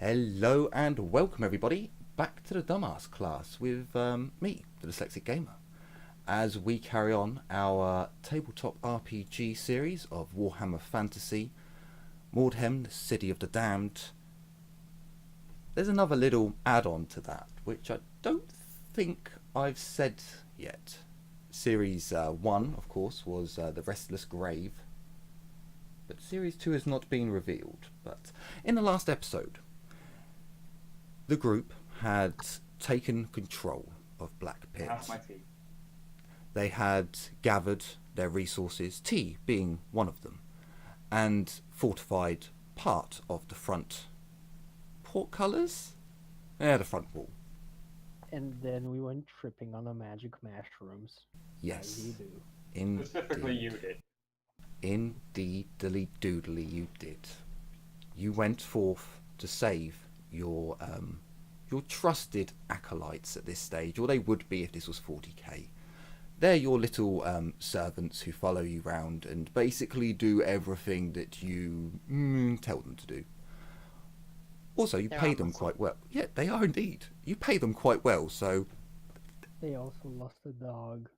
Hello and welcome everybody back to the Dumbass class with me, the Dyslexic Gamer, as we carry on our tabletop RPG series of Warhammer Fantasy, Mordheim, the City of the Damned. There's another little add-on to that, which I don't think I've said yet. Series 1, of course, was The Restless Grave, but Series 2 has not been revealed. But in the last episode, the group had taken control of Black Pit. How's my tea? They had gathered their resources, tea being one of them, and fortified part of the front portcullis? Yeah, the front wall. And then we went tripping on the magic mushrooms. Yes. As you do. Specifically, you did. Indeedly doodly you did. You went forth to save your trusted acolytes at this stage, or they would be if this was 40k. They're your little servants who follow you round and basically do everything that you tell them to do. Also, you pay them quite well. Yeah, they are indeed. You pay them quite well, so... They also lost a dog.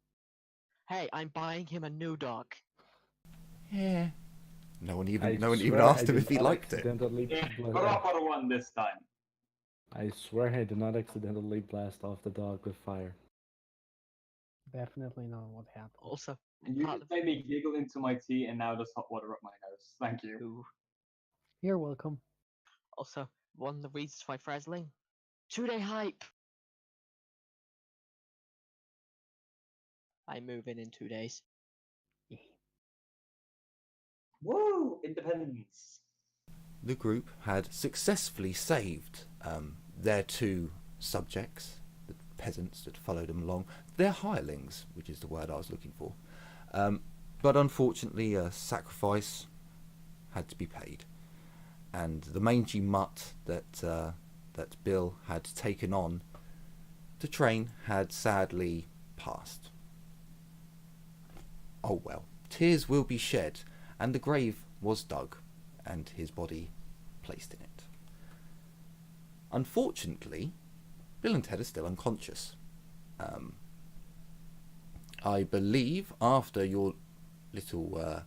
Hey, I'm buying him a new dog. Yeah. No one even asked him if he liked it. Yeah, proper one this time. I swear I did not accidentally blast off the dog with fire. Definitely not what happened. Also, You just made me giggle into my tea and now there's hot water up my nose. Thank you. ooh. You're welcome. Also, one of the reasons why Frazzling. 2-day hype! I move in 2 days. Woo! Independence. The group had successfully saved their two subjects, the peasants that followed them along, their hirelings, which is the word I was looking for. But unfortunately, a sacrifice had to be paid, and the mangy mutt that Bill had taken on to train had sadly passed. Oh well, tears will be shed, and the grave was dug, and his body placed in it. Unfortunately, Bill and Ted are still unconscious. I believe after your little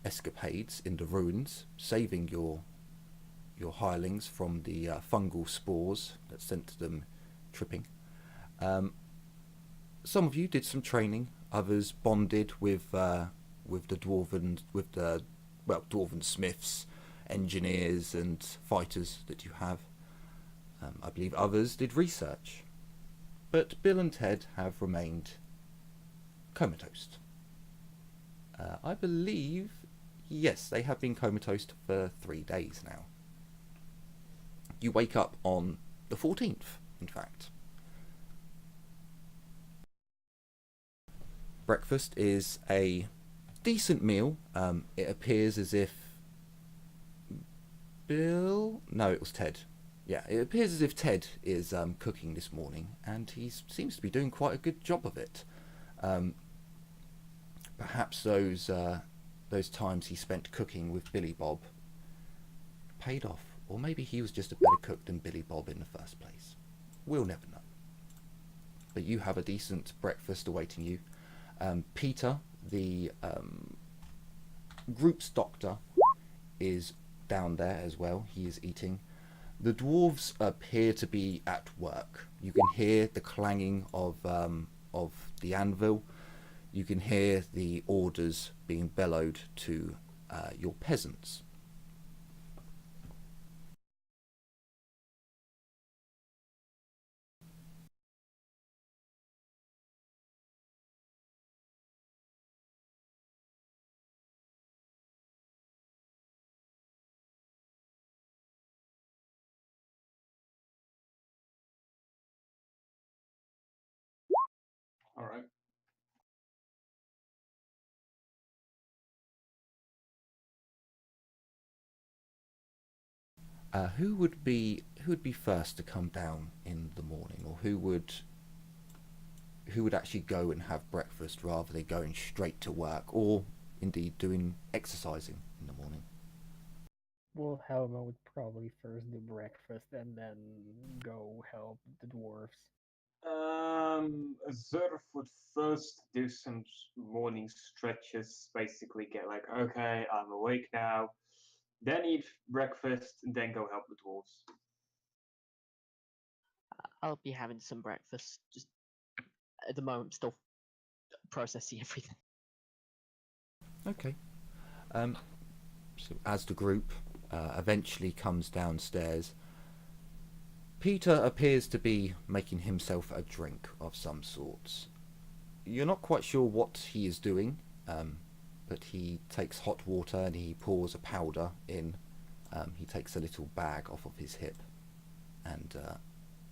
escapades in the ruins, saving your hirelings from the fungal spores that sent them tripping, some of you did some training. Others bonded with the dwarven smiths, engineers and fighters that you have. I believe others did research, but Bill and Ted have remained comatose. I believe, yes, they have been comatose for 3 days now. You wake up on the 14th, in fact. Breakfast is a decent meal. It appears as if Bill... No, it was Ted. Yeah, it appears as if Ted is cooking this morning, and he seems to be doing quite a good job of it. Perhaps those times he spent cooking with Billy Bob paid off, or maybe he was just a better cook than Billy Bob in the first place. We'll never know. But you have a decent breakfast awaiting you. Peter, the group's doctor, is down there as well. He is eating. The dwarves appear to be at work. You can hear the clanging of the anvil. You can hear the orders being bellowed to your peasants. Alright. Who would be first to come down in the morning, or who would actually go and have breakfast rather than going straight to work, or indeed doing exercising in the morning? Wilhelma would probably first do breakfast and then go help the dwarves. Zerf would first do some morning stretches, basically get like, okay, I'm awake now, then eat breakfast, and then go help the dwarves. I'll be having some breakfast. Just at the moment, still processing everything. Okay. So as the group eventually comes downstairs, Peter appears to be making himself a drink of some sorts. You're not quite sure what he is doing, but he takes hot water and he pours a powder in. He takes a little bag off of his hip and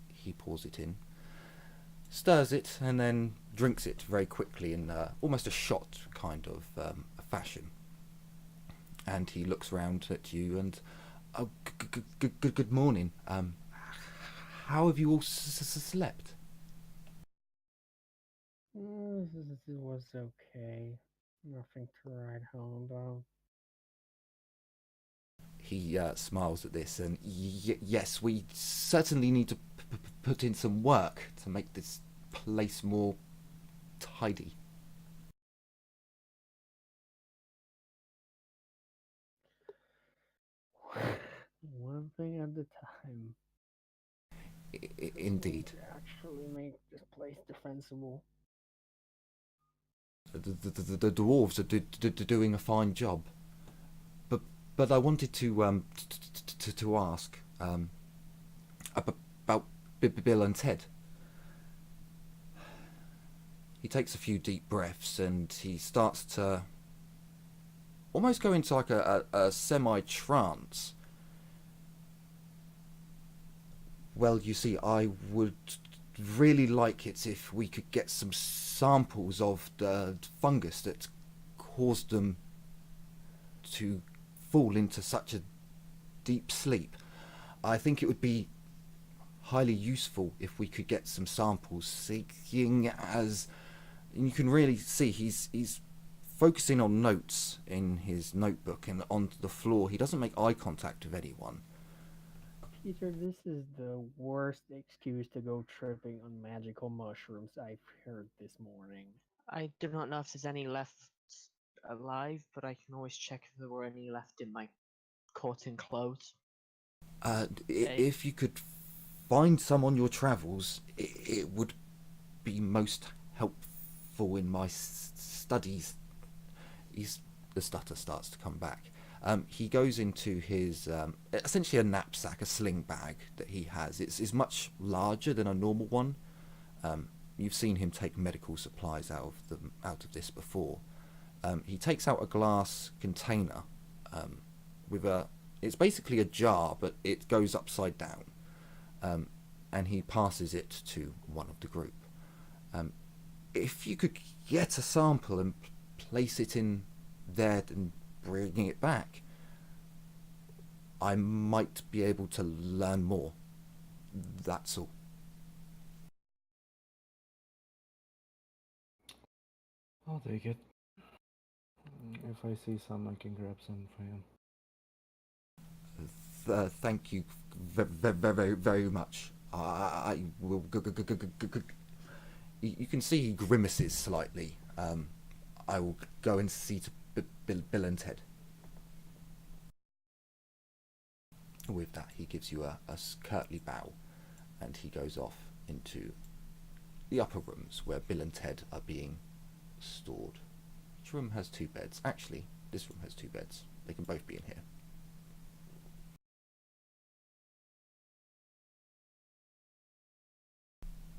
he pours it in, stirs it, and then drinks it very quickly in almost a shot kind of a fashion. And he looks round at you and, oh, good morning. How have you all slept? It was okay. Nothing to write home about. He smiles at this and, yes, we certainly need to put in some work to make this place more tidy. One thing at a time. Indeed. To actually make this place defensible. The dwarves are doing a fine job, but I wanted to ask about Bill and Ted. He takes a few deep breaths and he starts to almost go into like a semi-trance. Well, you see, I would really like it if we could get some samples of the fungus that caused them to fall into such a deep sleep. I think it would be highly useful if we could get some samples, seeing as you can really see he's focusing on notes in his notebook and on the floor. He doesn't make eye contact with anyone. Peter, this is the worst excuse to go tripping on magical mushrooms I've heard this morning. I do not know if there's any left alive, but I can always check if there were any left in my cotton clothes. If you could find some on your travels, it would be most helpful in my studies. The stutter starts to come back. He goes into his essentially a knapsack, a sling bag that he has. It's much larger than a normal one. You've seen him take medical supplies out of this before. He takes out a glass container with it's basically a jar, but it goes upside down, and he passes it to one of the group. If you could get a sample and place it in there and bringing it back, I might be able to learn more. That's all. I'll take it. If I see some, I can grab some for him. Thank you very much. I will. You can see he grimaces slightly. I will go and see to Bill and Ted. With that, he gives you a curtly bow, and he goes off into the upper rooms where Bill and Ted are being stored. Each room has 2 beds. Actually, this room has 2 beds. They can both be in here.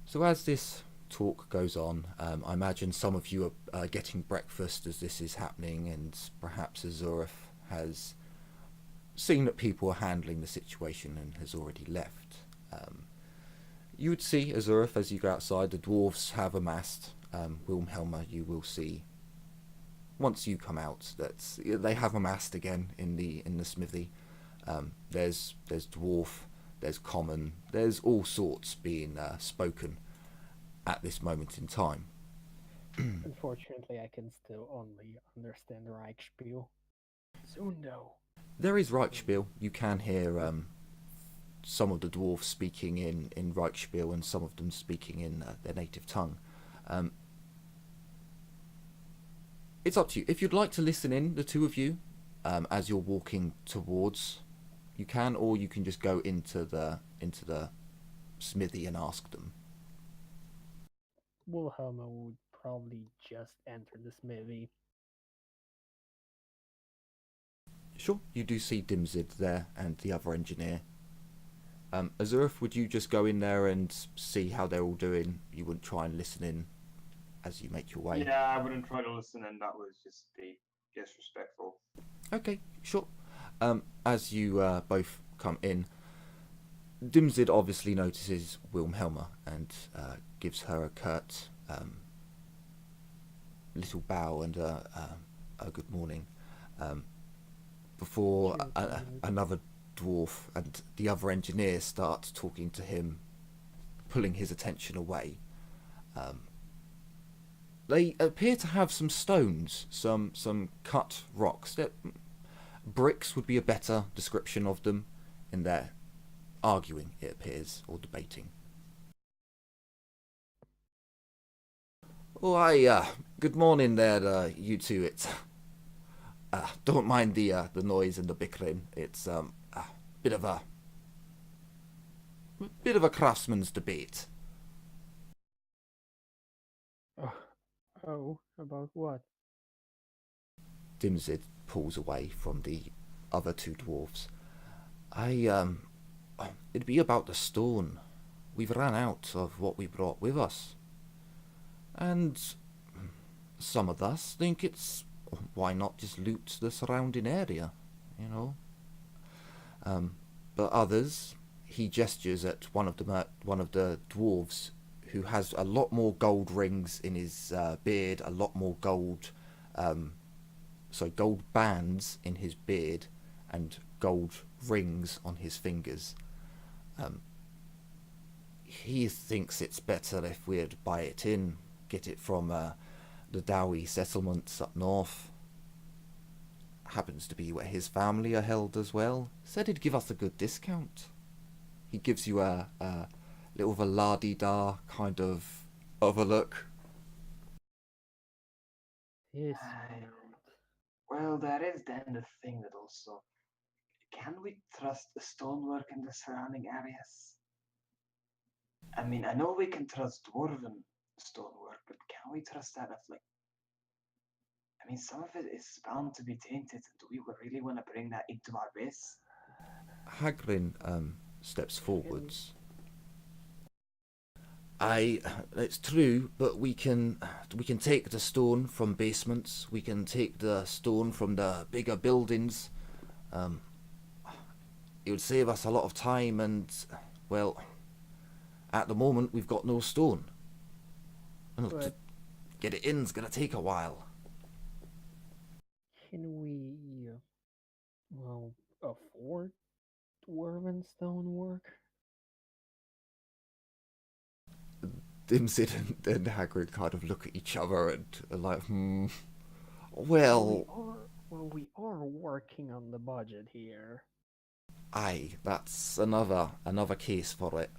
So as this talk goes on, I imagine some of you are getting breakfast as this is happening, and perhaps Azureth has seen that people are handling the situation and has already left. You would see Azureth as you go outside. The dwarves have amassed. Wilhelma, you will see once you come out that they have amassed again in the smithy. There's dwarf, there's common, there's all sorts being spoken at this moment in time. Unfortunately, I can still only understand Reichspiel. Soon, though, There is Reichspiel. You can hear some of the dwarves speaking in Reichspiel and some of them speaking in their native tongue. It's up to you. If you'd like to listen in, the two of you, as you're walking towards, you can, or you can just go into the smithy and ask them. Wilhelma would probably just enter the smithy. Sure, you do see Dimzid there and the other engineer. Azurif, would you just go in there and see how they're all doing? You wouldn't try and listen in as you make your way? Yeah, I wouldn't try to listen, and that would just be disrespectful. Okay, sure. As you both come in, Dimzid obviously notices Wilhelma and gives her a curt little bow and a good morning. Before another dwarf and the other engineer start talking to him, pulling his attention away. They appear to have some stones, some cut rocks. Bricks would be a better description of them, and they're arguing, it appears, or debating. Oh, good morning there, you two. It's don't mind the noise and the bickering. It's a bit of a craftsman's debate. Oh, about what? Dimzid pulls away from the other two dwarves. It'd be about the stone. We've ran out of what we brought with us. And some of us think it's, why not just loot the surrounding area, you know? But others, he gestures at one of the dwarves who has a lot more gold rings in his beard, a lot more gold bands in his beard, and gold rings on his fingers. He thinks it's better if we'd buy it in, get it from the Dowie settlements up north. Happens to be where his family are held as well. Said he'd give us a good discount. He gives you a little of a la-di-da kind of a look. Yes. Well, that is then the thing that also, can we trust the stonework in the surrounding areas? I mean, I know we can trust dwarven stonework, but can we trust that of like? I mean, some of it is bound to be tainted. Do we really want to bring that into our base? Hagrin steps forwards. It's true, but we can take the stone from basements. We can take the stone from the bigger buildings. It would save us a lot of time, and well, at the moment we've got no stone. And to get it in's gonna take a while. Can we, afford dwarven stonework? Dimsid and Hagrid kind of look at each other and are like, well, we are working on the budget here. aye, that's another case for it.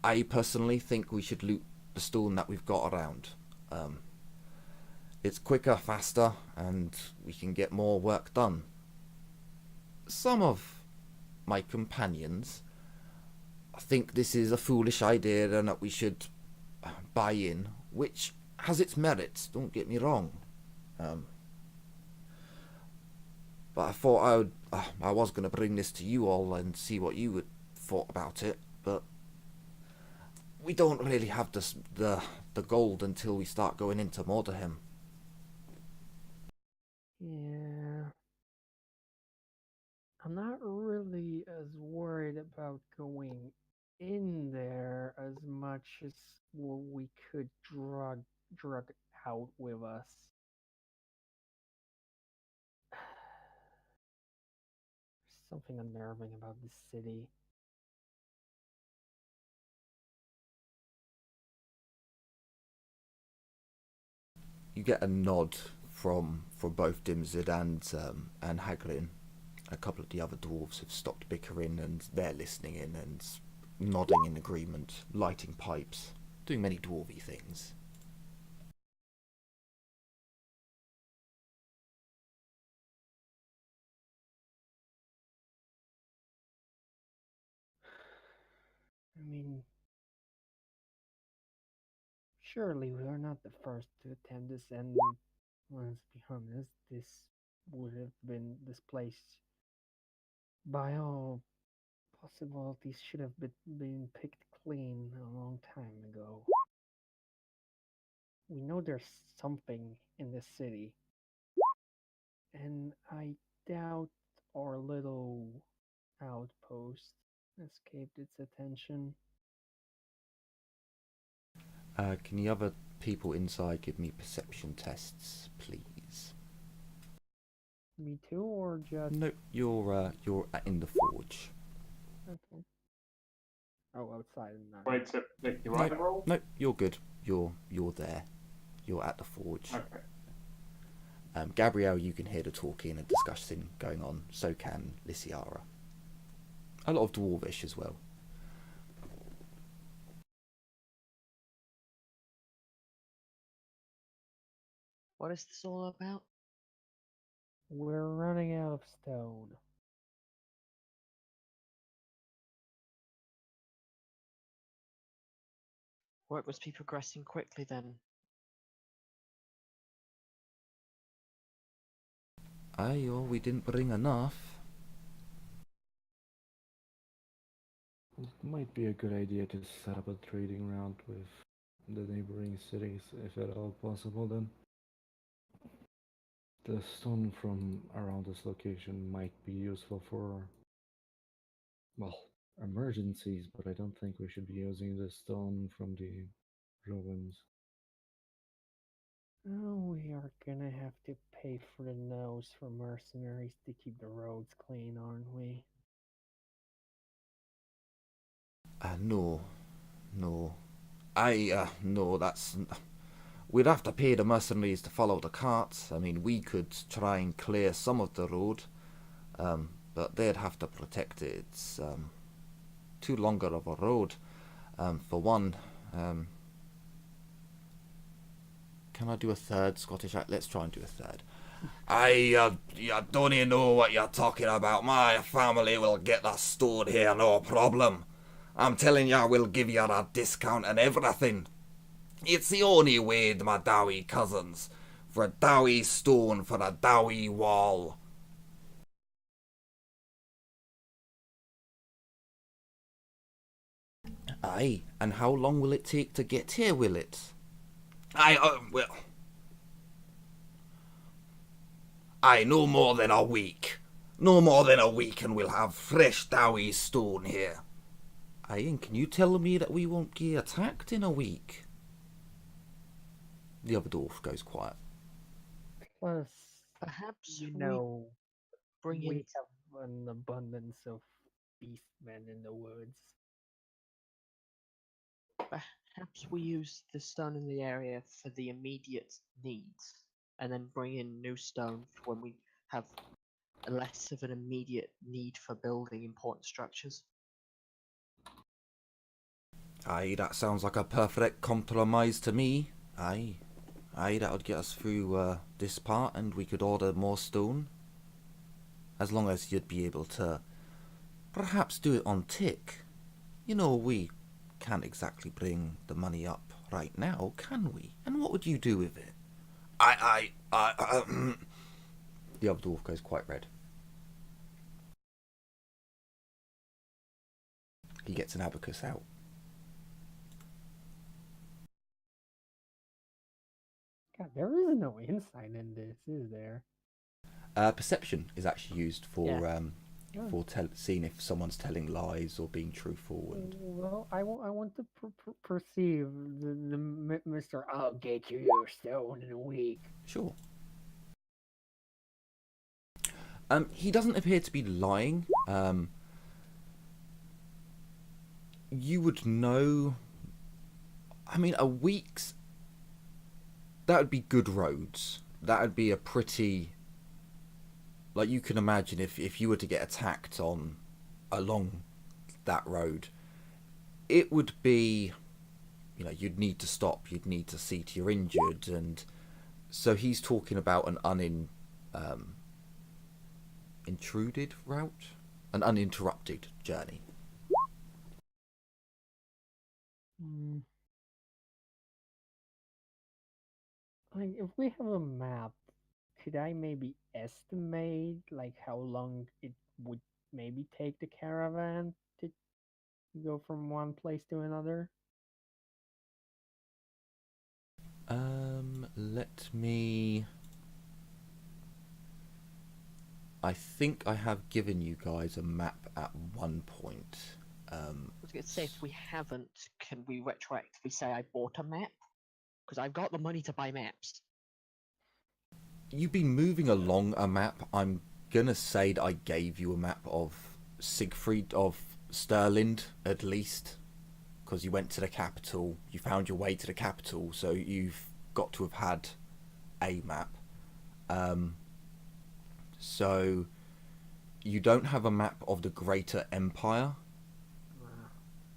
I personally think we should loot the stone that we've got around. It's quicker, faster, and we can get more work done. Some of my companions think this is a foolish idea and that we should buy in, which has its merits, don't get me wrong. But I thought I was going to bring this to you all and see what you would thought about it, but we don't really have the gold until we start going into Mordheim. Yeah. I'm not really as worried about going in there as much as what we could drug out with us. There's something unnerving about this city. You get a nod from from both Dimzid and Haglin. A couple of the other dwarves have stopped bickering and they're listening in and nodding in agreement, lighting pipes, doing many dwarvy things. I mean, surely we are not the first to attempt this, and let's be honest, this would have been displaced by all possibilities should have been picked clean a long time ago. We know there's something in this city, and I doubt our little outpost escaped its attention. Can the other people inside give me perception tests, please? Me too, or just No, you're in the forge. okay? Oh, outside and not. Wait, so like, do I roll? No, you're good. You're there. You're at the forge. Okay. Gabrielle, you can hear the talking and discussing going on. So can Lysiara. A lot of dwarvish as well. What is this all about? We're running out of stone. Work must be progressing quickly then. Aye, or we didn't bring enough. It might be a good idea to set up a trading route with the neighboring cities, if at all possible then. The stone from around this location might be useful for, well, emergencies, but I don't think we should be using the stone from the ruins. Oh, we are gonna have to pay for the nose for mercenaries to keep the roads clean, aren't we? No. No, that's... We'd have to pay the mercenaries to follow the carts. I mean, we could try and clear some of the road, but they'd have to protect it. It's too longer of a road. For one, can I do a third Scottish act? Let's try and do a third. You don't even know what you're talking about. My family will get that stored here, no problem. I'm telling you, we'll give you a discount and everything. It's the only way, my Dowie cousins. For a Dowie stone, for a Dowie wall. Aye, and how long will it take to get here, will it? Well... Aye, no more than a week. No more than a week and we'll have fresh Dowie stone here. Aye, and can you tell me that we won't get attacked in a week? The other dwarf goes quiet. Plus, Perhaps you we know, bring we in. have an abundance of beastmen in the woods. Perhaps we use the stone in the area for the immediate needs, and then bring in new stone for when we have less of an immediate need for building important structures. Aye, that sounds like a perfect compromise to me. Aye, that would get us through this part and we could order more stone. As long as you'd be able to perhaps do it on tick. You know, we can't exactly bring the money up right now, can we? And what would you do with it? The other dwarf goes quite red. He gets an abacus out. God, there is no insight in this, is there? Perception is actually used for seeing if someone's telling lies or being truthful. And Well, I want to perceive the Mr. I'll get you your stone in a week. sure. He doesn't appear to be lying. You would know. I mean, a week's. That would be good roads. that would be a pretty, like, you can imagine if you were to get attacked on along that road, it would be, you know, you'd need to stop, you'd need to see to you're injured, and so he's talking about an intruded route, an uninterrupted journey. Like, if we have a map, could I maybe estimate like how long it would maybe take the caravan to go from one place to another? Let me. I think I have given you guys a map at one point. I was going to say, if we haven't, can we retroactively say I bought a map? Because I've got the money to buy maps. You've been moving along a map. I'm gonna say that I gave you a map of Siegfried of Stirland, at least, because you went to the capital, you found your way to the capital, so you've got to have had a map. So you don't have a map of the Greater Empire,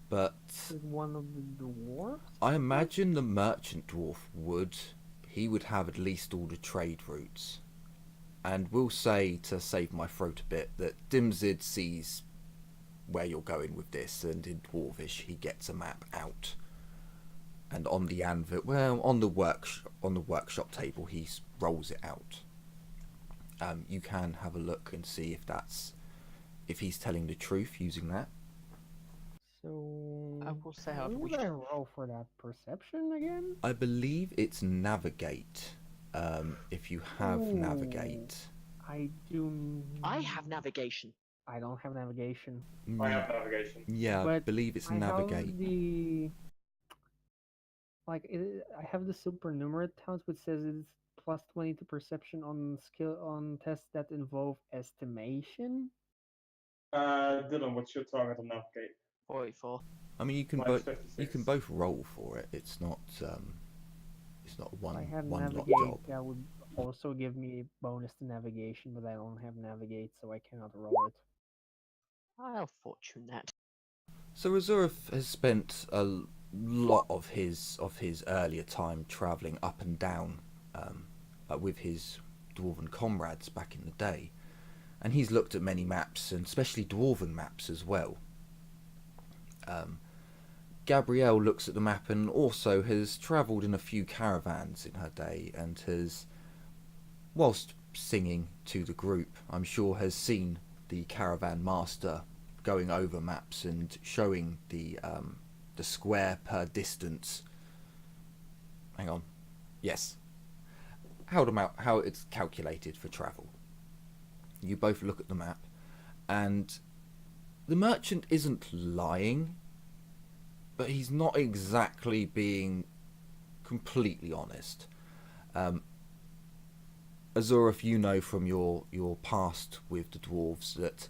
but With one of the dwarves? I imagine the merchant dwarf would. He would have at least all the trade routes. And we'll say, to save my throat a bit, that Dimzid sees where you're going with this, and in Dwarvish he gets a map out. And on the anvil, well, on the workshop table, he rolls it out. You can have a look and see if he's telling the truth using that. So I will say, how however, we would I should- roll for that perception again? I believe it's navigate. If you have navigate. I do. I have navigation. I don't have navigation. I have navigation. Yeah, I But believe it's I navigate. have the I have the supernumerate talent, which says it's plus 20 to perception on tests that involve estimation. Dylan, what's your target on navigate? 44. I mean, you can Mine's both 56. roll for it. It's not If I had one lot navigate, job. that would also give me a bonus to navigation, but I don't have navigate, so I cannot roll it. I'll fortune that. So Azurath has spent a lot of his earlier time travelling up and down with his dwarven comrades back in the day, and he's looked at many maps, and especially dwarven maps as well. Gabrielle looks at the map and also has travelled in a few caravans in her day, and has, whilst singing to the group, I'm sure has seen the caravan master going over maps and showing the square per distance. Hang on. Yes. How it's calculated for travel. You both look at the map, and the merchant isn't lying, but he's not exactly being completely honest. Azurath, you know from your past with the dwarves that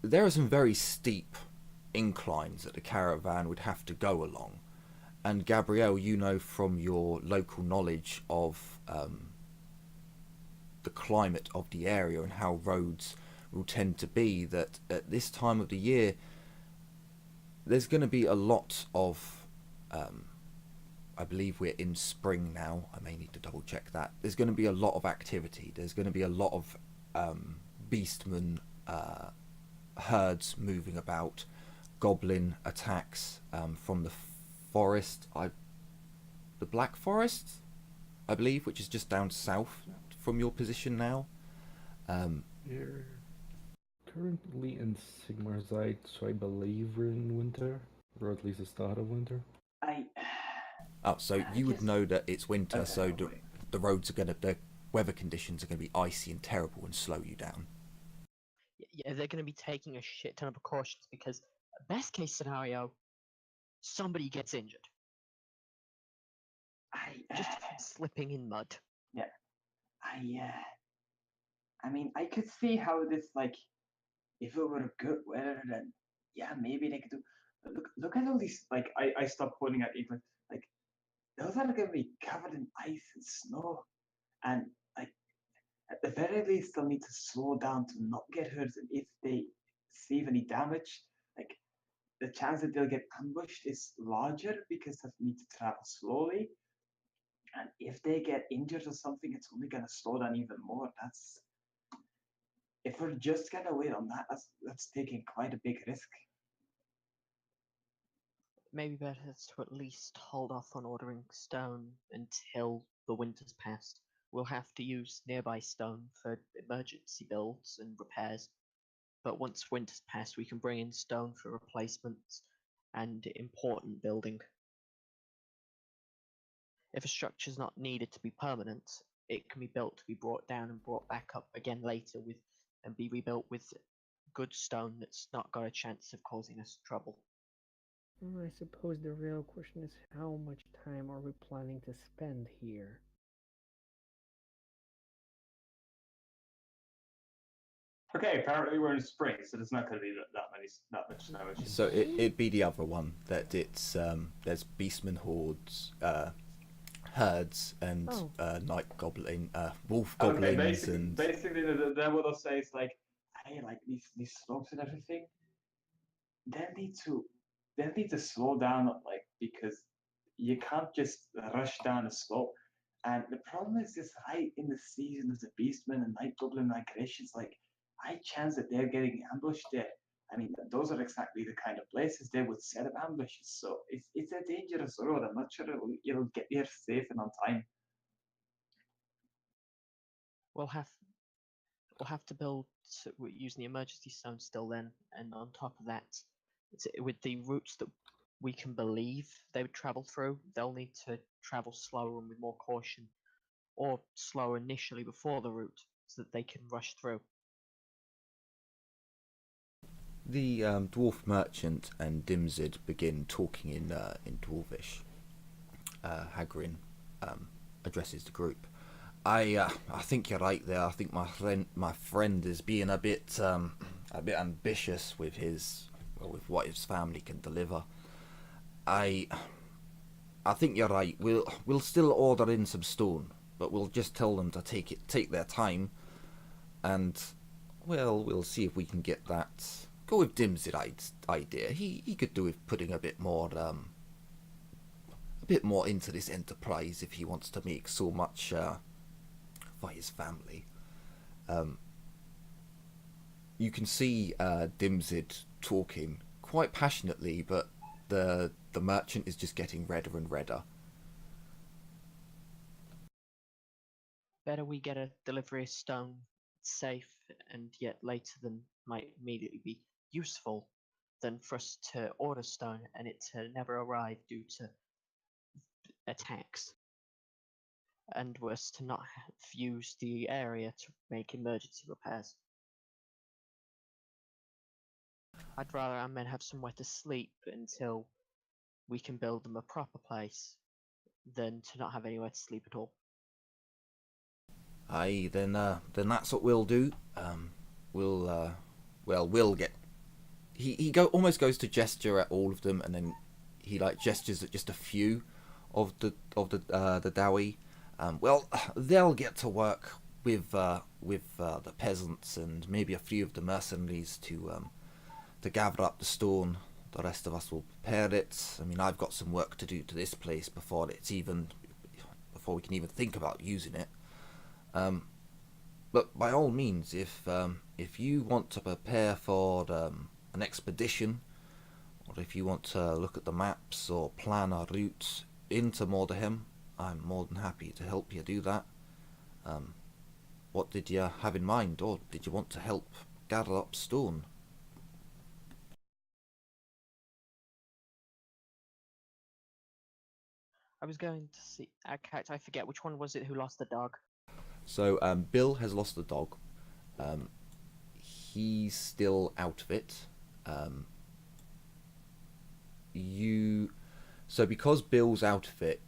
there are some very steep inclines that the caravan would have to go along. And Gabrielle, you know from your local knowledge of the climate of the area and how roads will tend to be, that at this time of the year there's going to be a lot of I believe we're in spring now, I may need to double check that. There's going to be a lot of activity. There's going to be a lot of beastmen herds moving about, goblin attacks from the forest, the Black Forest, I believe, which is just down south from your position now. We're currently in Sigmarzite, so I believe we're in winter, or at least the start of winter. So you would know that it's winter, Okay, so okay. the roads are the weather conditions are going to be icy and terrible and slow you down. Yeah, they're going to be taking a shit ton of precautions because, best case scenario, somebody gets injured just from slipping in mud. I mean, I could see how this, like, if it were good weather, then yeah, maybe they could do. But look at all these. Like, I stopped pointing at England. Like, those are gonna be covered in ice and snow. and like at the very least they'll need to slow down to not get hurt, and if they receive any damage, like the chance that they'll get ambushed is larger because they need to travel slowly. And if they get injured or something, it's only gonna slow down even more. That's if we're just gonna wait on that, that's taking quite a big risk. Maybe better to at least hold off on ordering stone until the winter's passed. We'll have to use nearby stone for emergency builds and repairs. But once winter's passed, we can bring in stone for replacements and important building. If a structure's not needed to be permanent, it can be built to be brought down and brought back up again later and be rebuilt with good stone that's not got a chance of causing us trouble. I suppose the real question is how much time are we planning to spend here? Okay, apparently we're in spring, so there's not going to be that much snow. So it'd be the other one that it's there's beastmen hordes, herds, and night goblin, wolf goblins, okay, basically, then what I'll say is like, hey, like these slopes and everything, they need to slow down, like because you can't just rush down a slope. And the problem is this right in the season of the beastmen and night goblin migrations, like high chance that they're getting ambushed there. I mean, those are exactly the kind of places they would set up ambushes. So it's a dangerous road. I'm not sure it'll get there safe and on time. We'll have to build using the emergency stone still then, and on top of that, with the routes that we can believe they would travel through, they'll need to travel slower and with more caution, or slower initially before the route, so that they can rush through. The dwarf merchant and Dimzid begin talking in Dwarvish. Hagrin addresses the group. I think you're right there. I think my friend is being a bit ambitious with with what his family can deliver. I think you're right. We'll still order in some stone, but we'll just tell them to take their time, and we'll see if we can get that. Go with Dimzid's idea. He could do with putting a bit more into this enterprise if he wants to make so much for his family. You can see Dimzid talking quite passionately, but the merchant is just getting redder and redder. Better we get a delivery of stone safe and yet later than might immediately be useful than for us to order stone and it to never arrive due to attacks, and worse to not have used the area to make emergency repairs. I'd rather our men have somewhere to sleep until we can build them a proper place than to not have anywhere to sleep at all. Aye, then that's what we'll do. We'll get. He almost goes to gesture at all of them, and then he like gestures at just a few of the Dowie. They'll get to work with the peasants and maybe a few of the mercenaries to gather up the stone. The rest of us will prepare it. I mean, I've got some work to do to this place before we can even think about using it. But by all means, if you want to prepare for an expedition, or if you want to look at the maps or plan a route into Mordheim, I'm more than happy to help you do that. What did you have in mind, or did you want to help gather up stone? I was going to see our character. I forget which one was it who lost the dog. So Bill has lost the dog. He's still out of it. So because Bill's out of it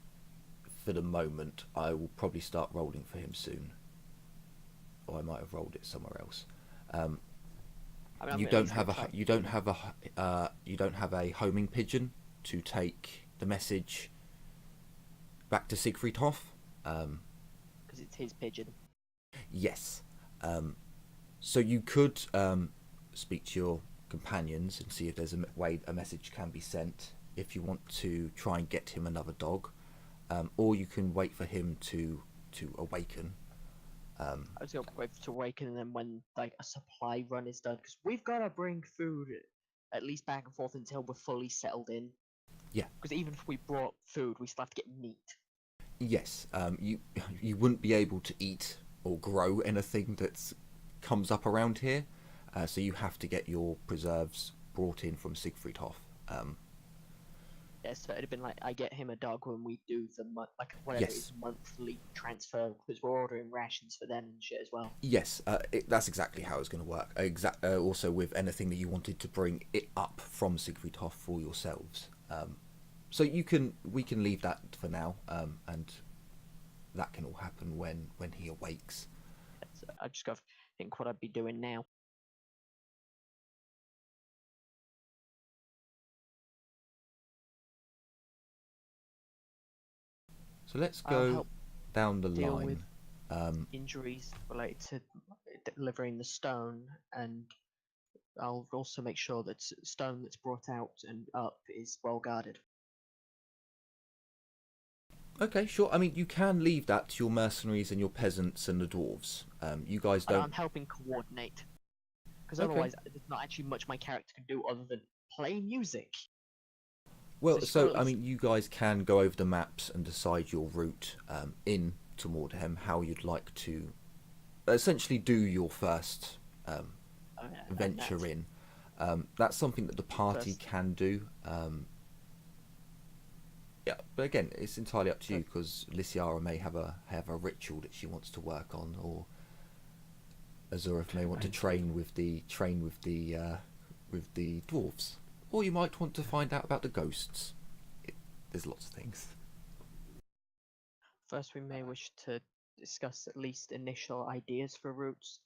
for the moment, I will probably start rolling for him soon, or I might have rolled it somewhere else. You don't have a homing pigeon to take the message back to Siegfriedhof. Because because it's his pigeon. Yes. So you could speak to your companions and see if there's a way a message can be sent if you want to try and get him another dog, or you can wait for him to awaken. I was going to wait to awaken, and then when like a supply run is done, because we've got to bring food at least back and forth until we're fully settled in. Yeah. Because even if we brought food, we still have to get meat. Yes. You wouldn't be able to eat or grow anything that comes up around here, so you have to get your preserves brought in from Siegfriedhof. Yeah, so it'd have been like I get him a dog when we do the whatever Yes. it is, monthly transfer, because we're ordering rations for them and shit as well. Yes, that's exactly how it's going to work. Also, with anything that you wanted to bring it up from Siegfriedhof for yourselves. So we can leave that for now, and that can all happen when he awakes. So I just got to think what I'd be doing now. So let's I'll go help down the deal line. with injuries related to delivering the stone, and I'll also make sure that stone that's brought out and up is well guarded. Okay, sure. I mean, you can leave that to your mercenaries and your peasants and the dwarves. You guys I'm don't. helping coordinate, because Okay. otherwise there's not actually much my character can do other than play music. Well, just so gotta I mean, you guys can go over the maps and decide your route in to Mordheim, how you'd like to essentially do your first venture in. That's something that the party can do. Yeah, but again, it's entirely up to you, because Lysiara may have a ritual that she wants to work on, or Azureth may want to train with the dwarves, or you might want to find out about the ghosts. There's lots of things. First, we may wish to discuss at least initial ideas for routes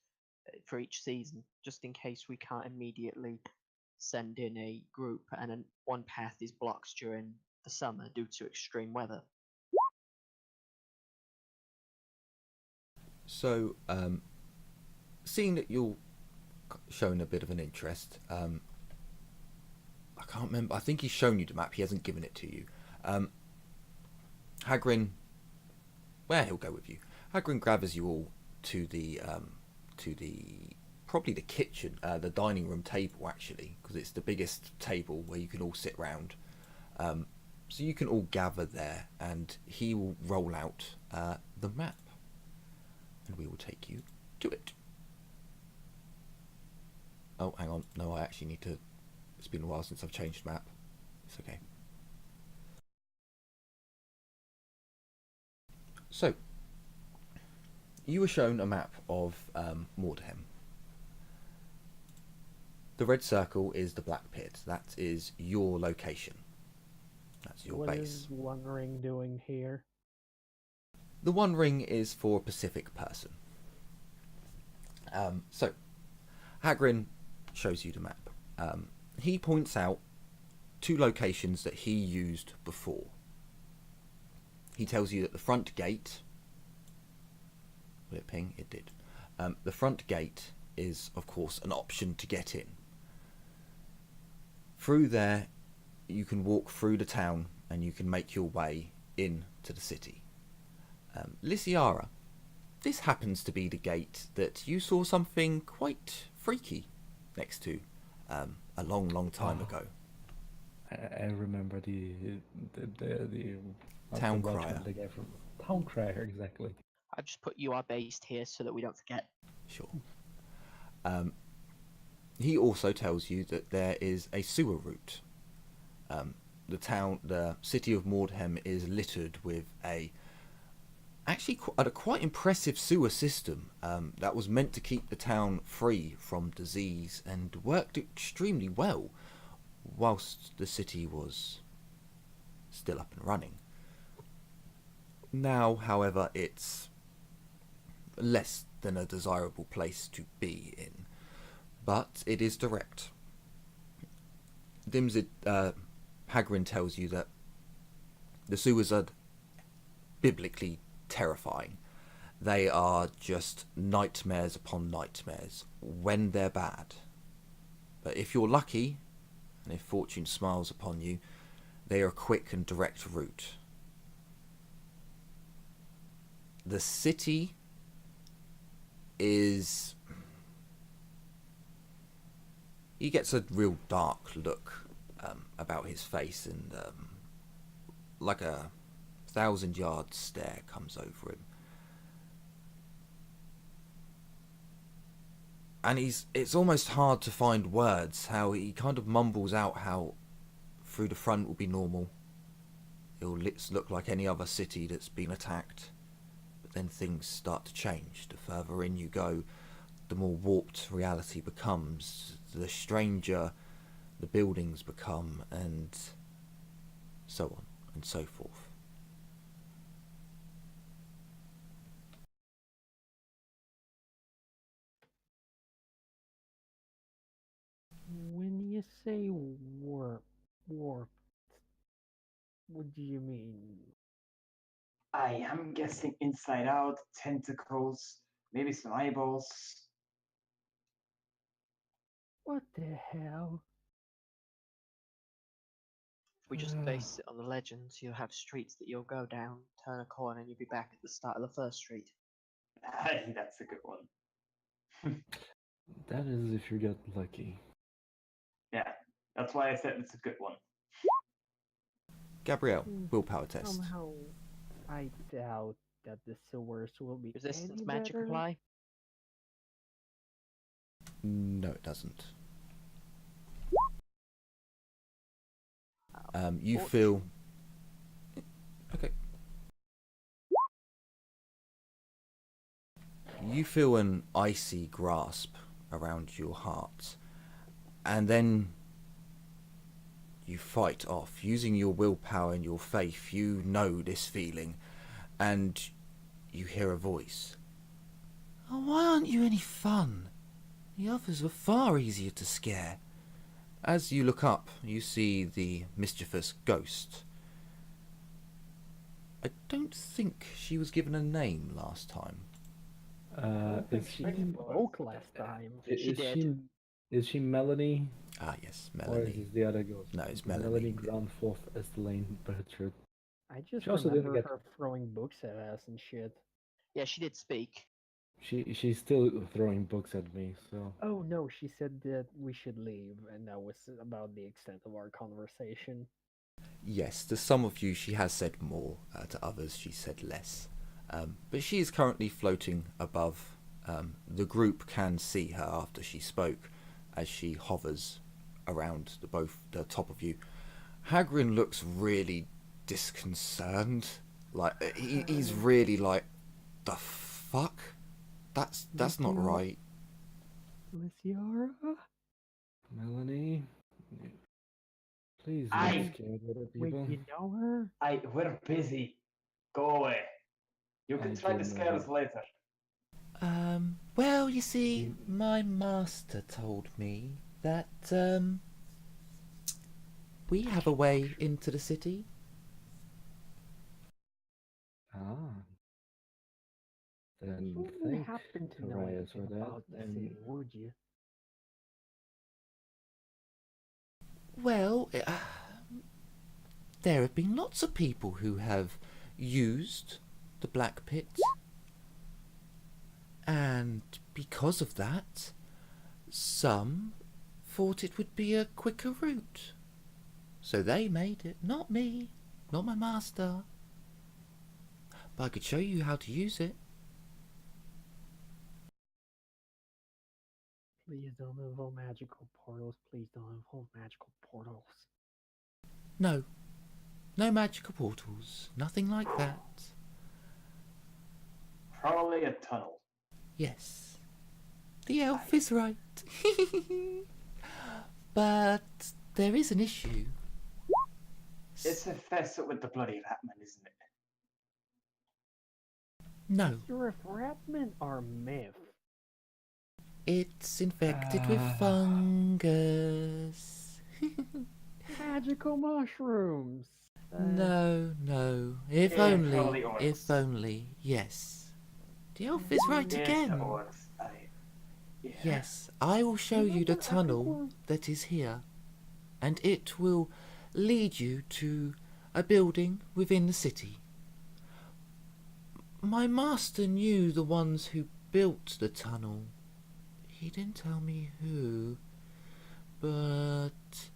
for each season, just in case we can't immediately send in a group and one path is blocked during the summer due to extreme weather. So, seeing that you're showing a bit of an interest, I can't remember. I think he's shown you the map. He hasn't given it to you. Hagrin, well, he'll go with you. Hagrin gathers you all to the probably the kitchen, the dining room table actually, because it's the biggest table where you can all sit round. So you can all gather there, and he will roll out the map, and we will take you to it. Oh, hang on. No, I actually need to. It's been a while since I've changed map. It's okay. So, you were shown a map of Mordheim. The red circle is the Black Pit. That is your location. That's your What base. is One Ring doing here? The One Ring is for a Pacific person. So, Hagrin shows you the map. He points out 2 locations that he used before. He tells you that the front gate... Will it ping? It did. The front gate is, of course, an option to get in. Through there, you can walk through the town and you can make your way into the city. Lysiara, this happens to be the gate that you saw something quite freaky next to a long time ago. I remember the Town the crier. they gave from Town Crier, exactly. I've just put you are based here so that we don't forget. Sure. He also tells you that there is a sewer route. The city of Mordheim is littered with a quite impressive sewer system that was meant to keep the town free from disease and worked extremely well whilst the city was still up and running. Now, however, it's less than a desirable place to be in, but it is direct. Hagrin tells you that the sewers are biblically terrifying, They are just nightmares upon nightmares when they're bad. But if you're lucky, and if fortune smiles upon you, they are a quick and direct route. The city is... He gets a real dark look about his face, and like a 1,000-yard stare comes over him. And it's almost hard to find words, how he kind of mumbles out how through the front will be normal. It'll look like any other city that's been attacked. But then things start to change. The further in you go, the more warped reality becomes. The stranger the buildings become, and so on and so forth. When you say warp, what do you mean? I am guessing inside out, tentacles, maybe some eyeballs. What the hell? If we just base it on the legends, you'll have streets that you'll go down, turn a corner, and you'll be back at the start of the first street. Aye, that's a good one. That is if you get lucky. Yeah, that's why I said it's a good one. Gabrielle, willpower test. Somehow, I doubt that the sewers will be Resistance any magic better. apply? No, it doesn't. You feel... Okay. You feel an icy grasp around your heart, and then you fight off. Using your willpower and your faith, you know this feeling, and you hear a voice. Oh, why aren't you any fun? The others were far easier to scare. As you look up, you see the mischievous ghost. I don't think she was given a name last time. I don't think Is she she spoke last time. is she Melanie? Ah, yes, Or is Melanie. this the other ghost? No, it's Melanie Melanie. Grandforth as Lane Bertrand. I just She also didn't remember get- her throwing books at us and shit. Yeah, she did speak. She's still throwing books at me, so Oh no, she said that we should leave, and that was about the extent of our conversation. Yes, to some of you she has said more, to others she said less. But she is currently floating above. The group can see her after she spoke, as she hovers around the top of you. Hagrid looks really disconcerted. Like he's really like, the fuck? That's not right. Luciara? Melanie, please I- don't scare the other Wait, people. you know her? We're busy. Go away. You can I try to do know scare her. us later. Well, you see, my master told me that, we have a way into the city. Ah. Then You wouldn't thank happen to know Tobias anything for that. about the And city, would you? Well, there have been lots of people who have used the Black Pit. And because of that, some thought it would be a quicker route. So they made it, not me, not my master. But I could show you how to use it. Please don't involve magical portals. Please don't involve magical portals. No. No magical portals. Nothing like that. Probably a tunnel. Yes. The elf is right. But there is an issue. It's a fess up with the bloody Ratman, isn't it? No. Sure, if Ratmen are myth, It's infected with fungus. magical mushrooms. No. If Yeah, only. probably If orcs. only. Yes. The elf is right Yes, again. that works. Yeah. Yes, I will show You know you the what, I think tunnel we're- that is here, and it will lead you to a building within the city. My master knew the ones who built the tunnel. He didn't tell me who, but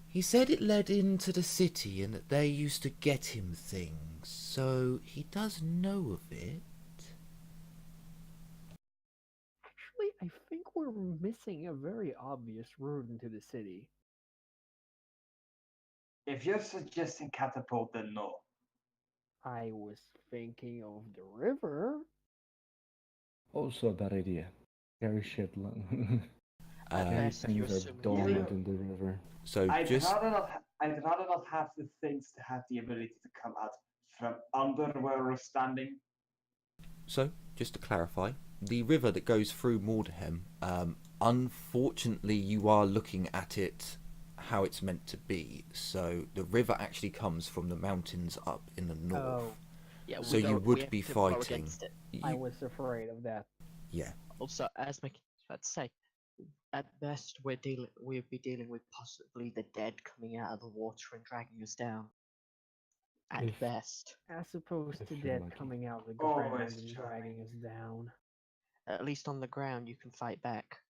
he said it led into the city and that they used to get him things, so he does know of it. Actually, I think we're missing a very obvious route into the city. If you're suggesting catapult, then no. I was thinking of the river. Also a bad idea. Carry shit. At Um, best, you're Things are assuming dormant Yeah. in the river. So I'd just rather not have the things to have the ability to come out from under where we're standing. just to clarify, the river that goes through Mordheim, unfortunately you are looking at it how it's meant to be. So the river actually comes from the mountains up in the north. Oh, Yeah, So we you don't- would we have be to go fighting. against it. I You- was afraid of that. yeah. Also, as Mickey was about to say, at best we'd be dealing with possibly the dead coming out of the water and dragging us down. At If- best. As opposed If to you're dead lucky. coming out of the Always ground and charming. dragging us down. At least on the ground you can fight back.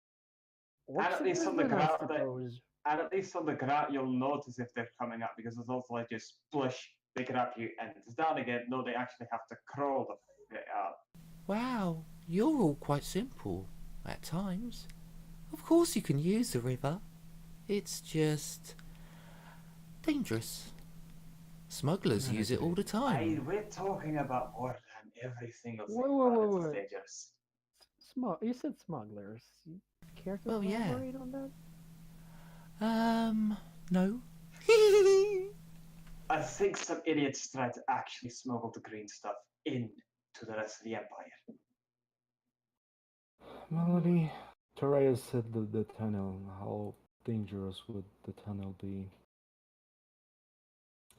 Orcs at in least on the prison, I ground, suppose. And at least on the ground, you'll notice if they're coming up because it's also like just splish, they grab you, and it's down again. No, they actually have to crawl the fit out. Wow, you're all quite simple at times. Of course you can use the river. It's just dangerous. Smugglers use it all the time. We're talking about more than every single thing Wait, about wait, it's wait. dangerous. You said smugglers. You care to Well, yeah. elaborate on that? No. I think some idiots tried to actually smuggle the green stuff into the rest of the Empire. Melody, Torreya said the tunnel. How dangerous would the tunnel be?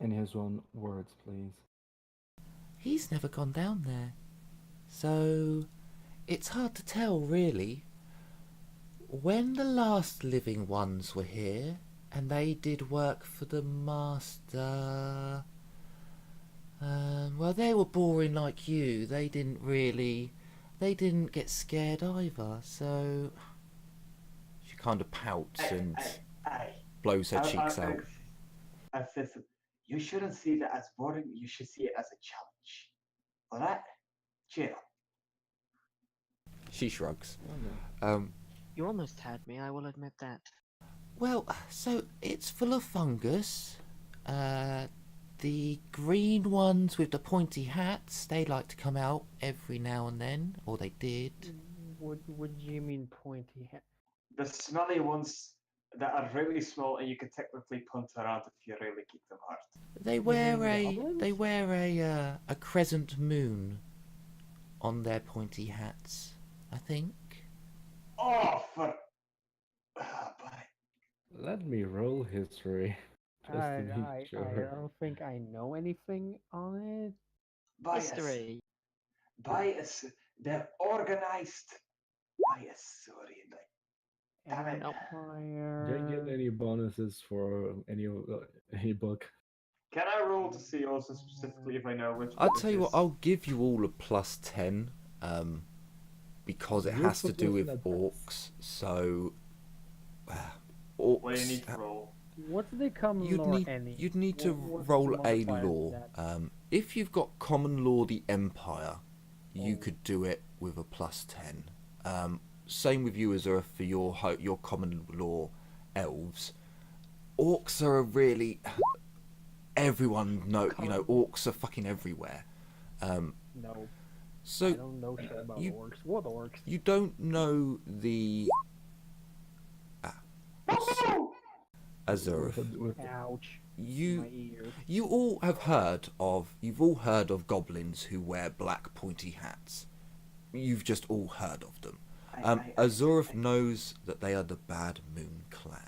In his own words, please. He's never gone down there. So it's hard to tell, really. When the last living ones were here, and they did work for the Master, well, they were boring like you. They didn't get scared either, so she kind of pouts and blows her cheeks out. Listen, you shouldn't see that as boring. You should see it as a challenge. Alright? Chill. She shrugs. You almost had me, I will admit that. Well, so it's full of fungus. The green ones with the pointy hats, they like to come out every now and then, or they did. What do you mean pointy hat? The smelly ones that are really small and you can technically punt around if you really kick them hard. They mean wear a crescent moon on their pointy hats, I think. Oh, for... But Let me roll history. Just to be I sure. don't think I know anything on it. bias. History. Bias. They're organized by a Saurian. Damn it. Empire. Do I get any bonuses for any book? Can I roll to see also specifically if I know which? I'll book tell it you what, is? I'll give you all a +10, because it You're has to do with supposed to- orcs. So, orcs. What do you need to roll? What's the common You'd law need any? you'd need to What's the roll a modifier to law. that? If you've got common law the Empire, you Oh. could do it with a +10. Same with you as for your common law elves. Orcs are a really everyone orcs are fucking everywhere. No, I So don't know shit about you- orcs. What orcs? you don't know the Azurth. Ouch. You My ears. You've all heard of goblins who wear black pointy hats. You've just all heard of them. Azurth knows that they are the Bad Moon clan.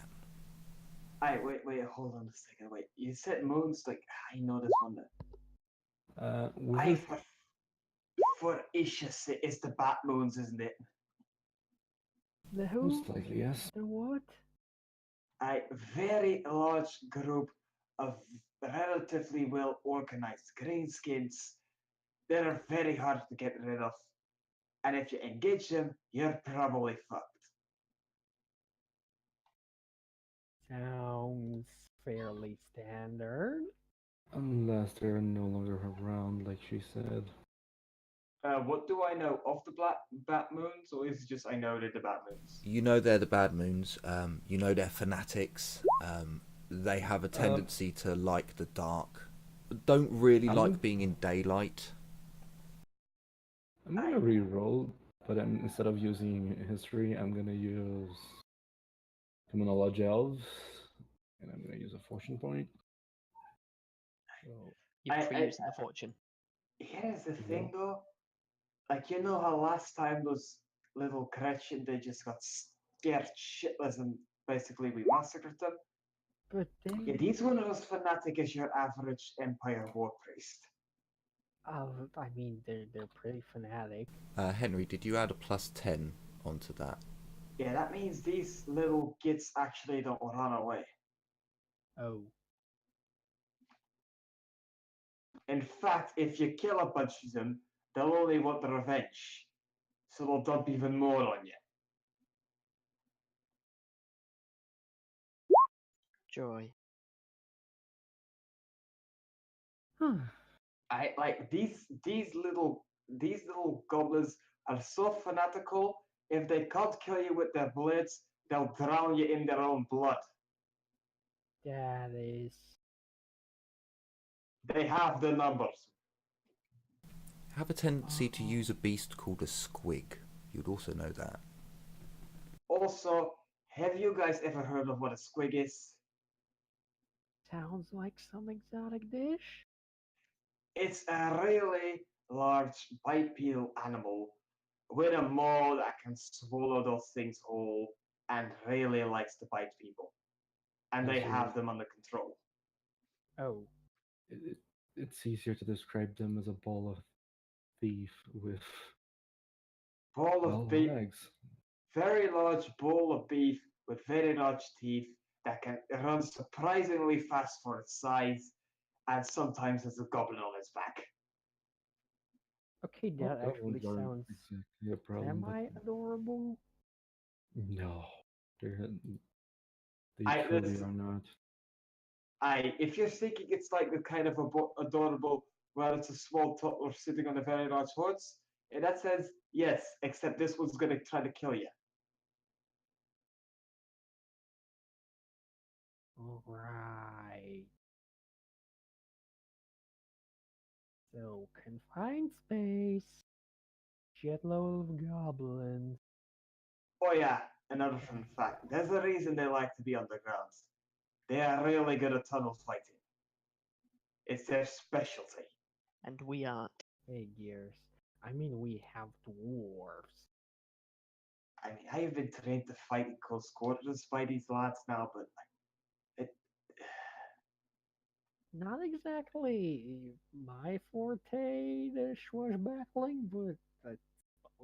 Wait, hold on a second. Wait, you said moons, like, I know this one. With I this, for for issues, it's the bat moons, isn't it? The who? Most likely, yes. The what? A very large group of relatively well organized greenskins that are very hard to get rid of. And if you engage them, you're probably fucked. Sounds fairly standard. Unless they're no longer around, like she said. What do I know of the black bat moons, or is it just I know they're the bat moons? You know they're the bad moons. You know they're fanatics. They have a tendency to like the dark. Don't really like being in daylight. I'm gonna re-roll, but instead of using history, I'm gonna use common knowledge elves, and I'm gonna use a fortune point. So, You I- prefer using the fortune. Here's the thing though. Like, you know how last time those little Gretchen, they just got scared shitless and basically we massacred them? But Yeah, they. these one are as fanatic as your average Empire war priest. I mean, they're pretty fanatic. Henry, did you add a +10 onto that? Yeah, that means these little kids actually don't run away. Oh. In fact, if you kill a bunch of them, they'll only want the revenge. So they'll dump even more on you. Joy. I like these little goblins are so fanatical. If they can't kill you with their blades, they'll drown you in their own blood. That is. They have the numbers. Have a tendency to use a beast called a squig. You'd also know that. Also, have you guys ever heard of what a squig is? Sounds like some exotic dish. It's a really large bipedal animal with a maw that can swallow those things whole and really likes to bite people. And they Also- have them under control. Oh. it's easier to describe them as a ball of thief with Ball well, of beef, legs. very large ball of beef with very large teeth that can run surprisingly fast for its size, and sometimes has a goblin on its back. Okay, Well, that actually goblins aren't sounds exactly a problem, but semi-adorable. no, they're they I- truly this- are not. If you're thinking it's like the kind of adorable where it's a small toddler sitting on a very large horse, in that sense, yes, except this one's gonna try to kill you. Alright. So, confined space. Shitload of goblins. Oh yeah, another fun fact. There's a reason they like to be underground. They are really good at tunnel fighting. It's their specialty. And we aren't. Figures. I mean, we have dwarves. I mean, I have been trained to fight in close quarters by these lads now, but it, Not exactly my forte, the swashbuckling, but I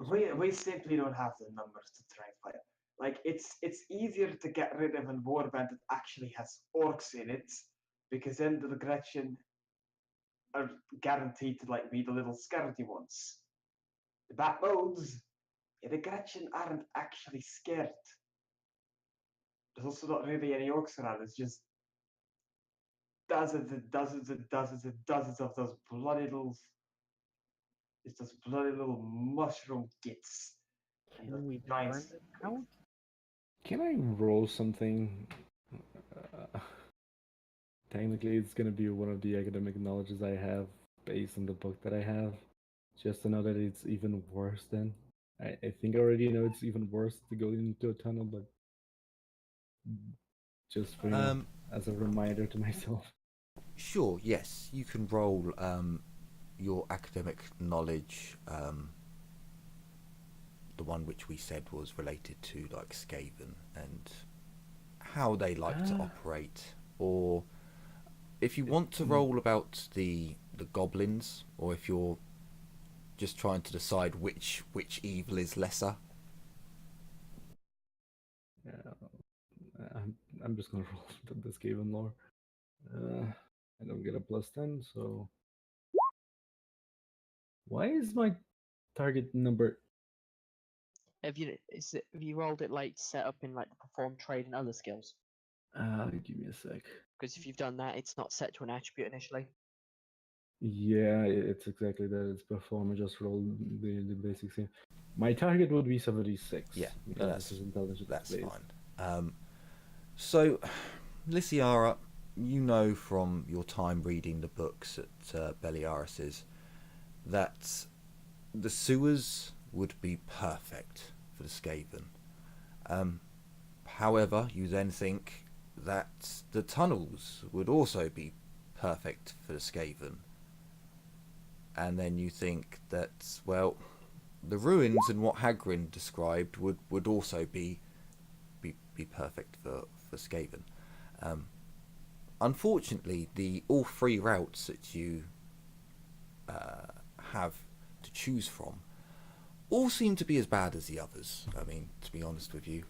suppose we simply don't have the numbers to try and fight. Like it's easier to get rid of a warband that actually has orcs in it, because then the Gretchen are guaranteed to like be the little scaredy ones. The backbones, yeah, the Gretchen aren't actually scared. There's also not really any orcs around. It's just dozens and dozens and dozens and dozens of those bloody little, it's those bloody little mushroom gits. And can the we giant burn them out? Can I roll something? Technically, it's gonna be one of the academic knowledges I have based on the book that I have, just to know that it's even worse. Then I think I already know it's even worse to go into a tunnel, but just for as a reminder to myself. Sure, yes, you can roll your academic knowledge, the one which we said was related to like Skaven and how they like to operate, or if you want to roll about the goblins, or if you're just trying to decide which evil is lesser. Yeah, I'm just gonna roll this Gaven lore. I don't get a +10, so why is my target number? Have you rolled it like set up in like the perform trade and other skills? Give me a sec. Because if you've done that, it's not set to an attribute initially. Yeah, it's exactly that. It's perform. I just rolled the basic thing. My target would be 76. Yeah, because that's this is intelligence that's based. fine. So, Lysiara, you know from your time reading the books at Beliaris's that the sewers would be perfect for the Skaven. However, you then think that the tunnels would also be perfect for the Skaven. And then you think that, well, the ruins and what Hagrid described would also be perfect for Skaven. Unfortunately, all three routes that you have to choose from all seem to be as bad as the others. I mean, to be honest with you,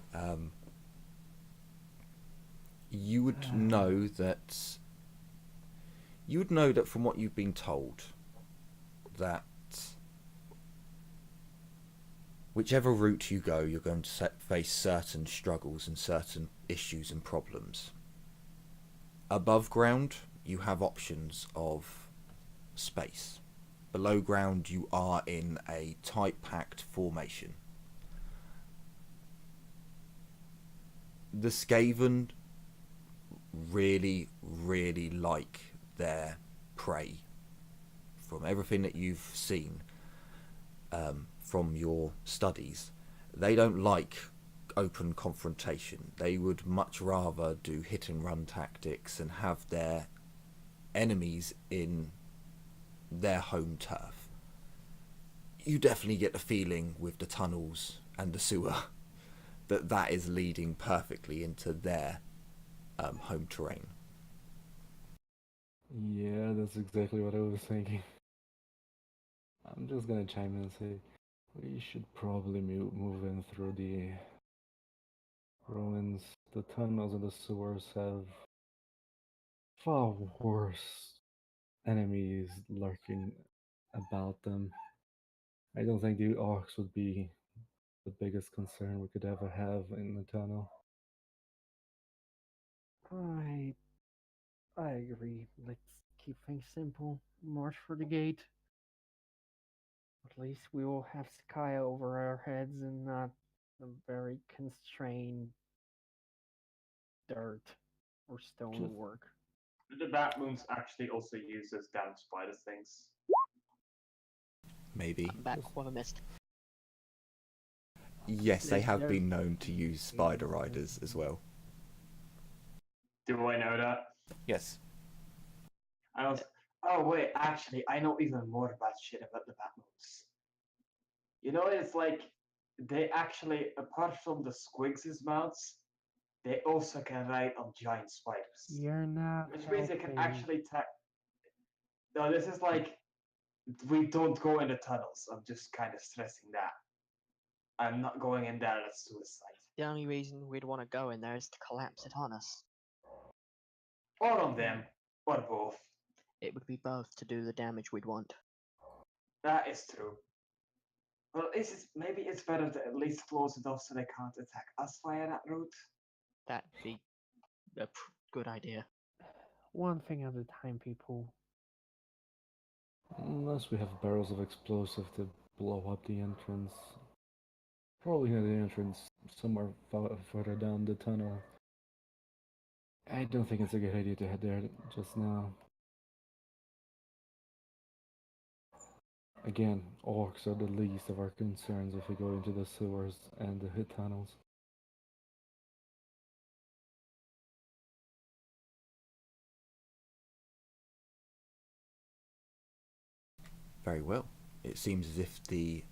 you would know that from what you've been told that whichever route you go, you're going to face certain struggles and certain issues and problems. Above ground, you have options of space. Below ground, you are in a tight-packed formation. The Skaven really, really like their prey. From everything that you've seen from your studies, they don't like open confrontation. They would much rather do hit and run tactics and have their enemies in their home turf. You definitely get the feeling with the tunnels and the sewer that is leading perfectly into their home terrain. Yeah, that's exactly what I was thinking. I'm just gonna chime in and say we should probably move in through the ruins. The tunnels and the sewers have far worse enemies lurking about them. I don't think the orcs would be the biggest concern we could ever have in the tunnel. I agree. Let's keep things simple. March for the gate. At least we will have sky over our heads and not a very constrained dirt or stonework. The bat moons actually also use as damn spider things. Maybe. I'm back. What have I missed? Yes, they have There's- been known to use spider riders as well. Do I know that? Yes. I was. Oh wait, actually, I know even more about shit about the bat moons. You know, it's like they actually, apart from the squigs' mounts, they also can ride on giant spiders. You're not Which means they can helping. actually No, this is like we don't go in the tunnels. I'm just kind of stressing that. I'm not going in there. That's suicide. The only reason we'd want to go in there is to collapse it on us. Or on them, or both. It would be both to do the damage we'd want. That is true. Well, maybe it's better to at least close it off so they can't attack us via that route. That'd be a good idea. One thing at a time, people. Unless we have barrels of explosive to blow up the entrance. Probably near the entrance, somewhere further down the tunnel. I don't think it's a good idea to head there just now. Again, orcs are the least of our concerns if we go into the sewers and the hit tunnels. Very well. It seems as if the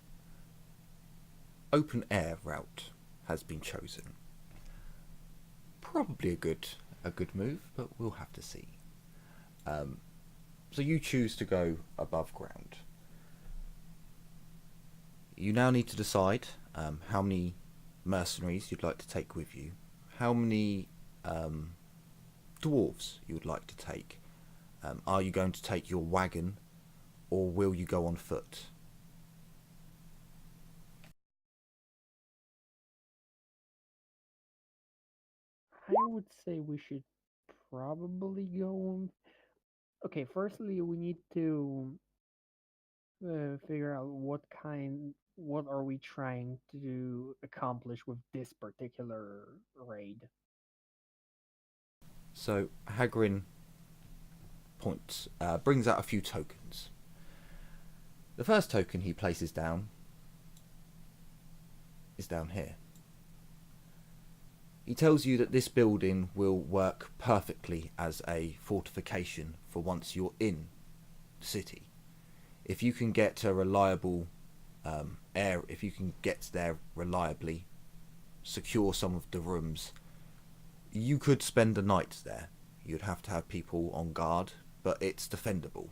open air route has been chosen. Probably a good move, but we'll have to see. So you choose to go above ground. You now need to decide how many mercenaries you'd like to take with you, how many dwarves you would like to take. Are you going to take your wagon, or will you go on foot? I would say we should probably go on. Okay, firstly, we need to figure out what are we trying to accomplish with this particular raid. So Hagrin brings out a few tokens. The first token he places down is down here. He tells you that this building will work perfectly as a fortification for once you're in the city. If you can get a reliable if you can get there reliably, secure some of the rooms, you could spend a night there. You'd have to have people on guard, but it's defendable.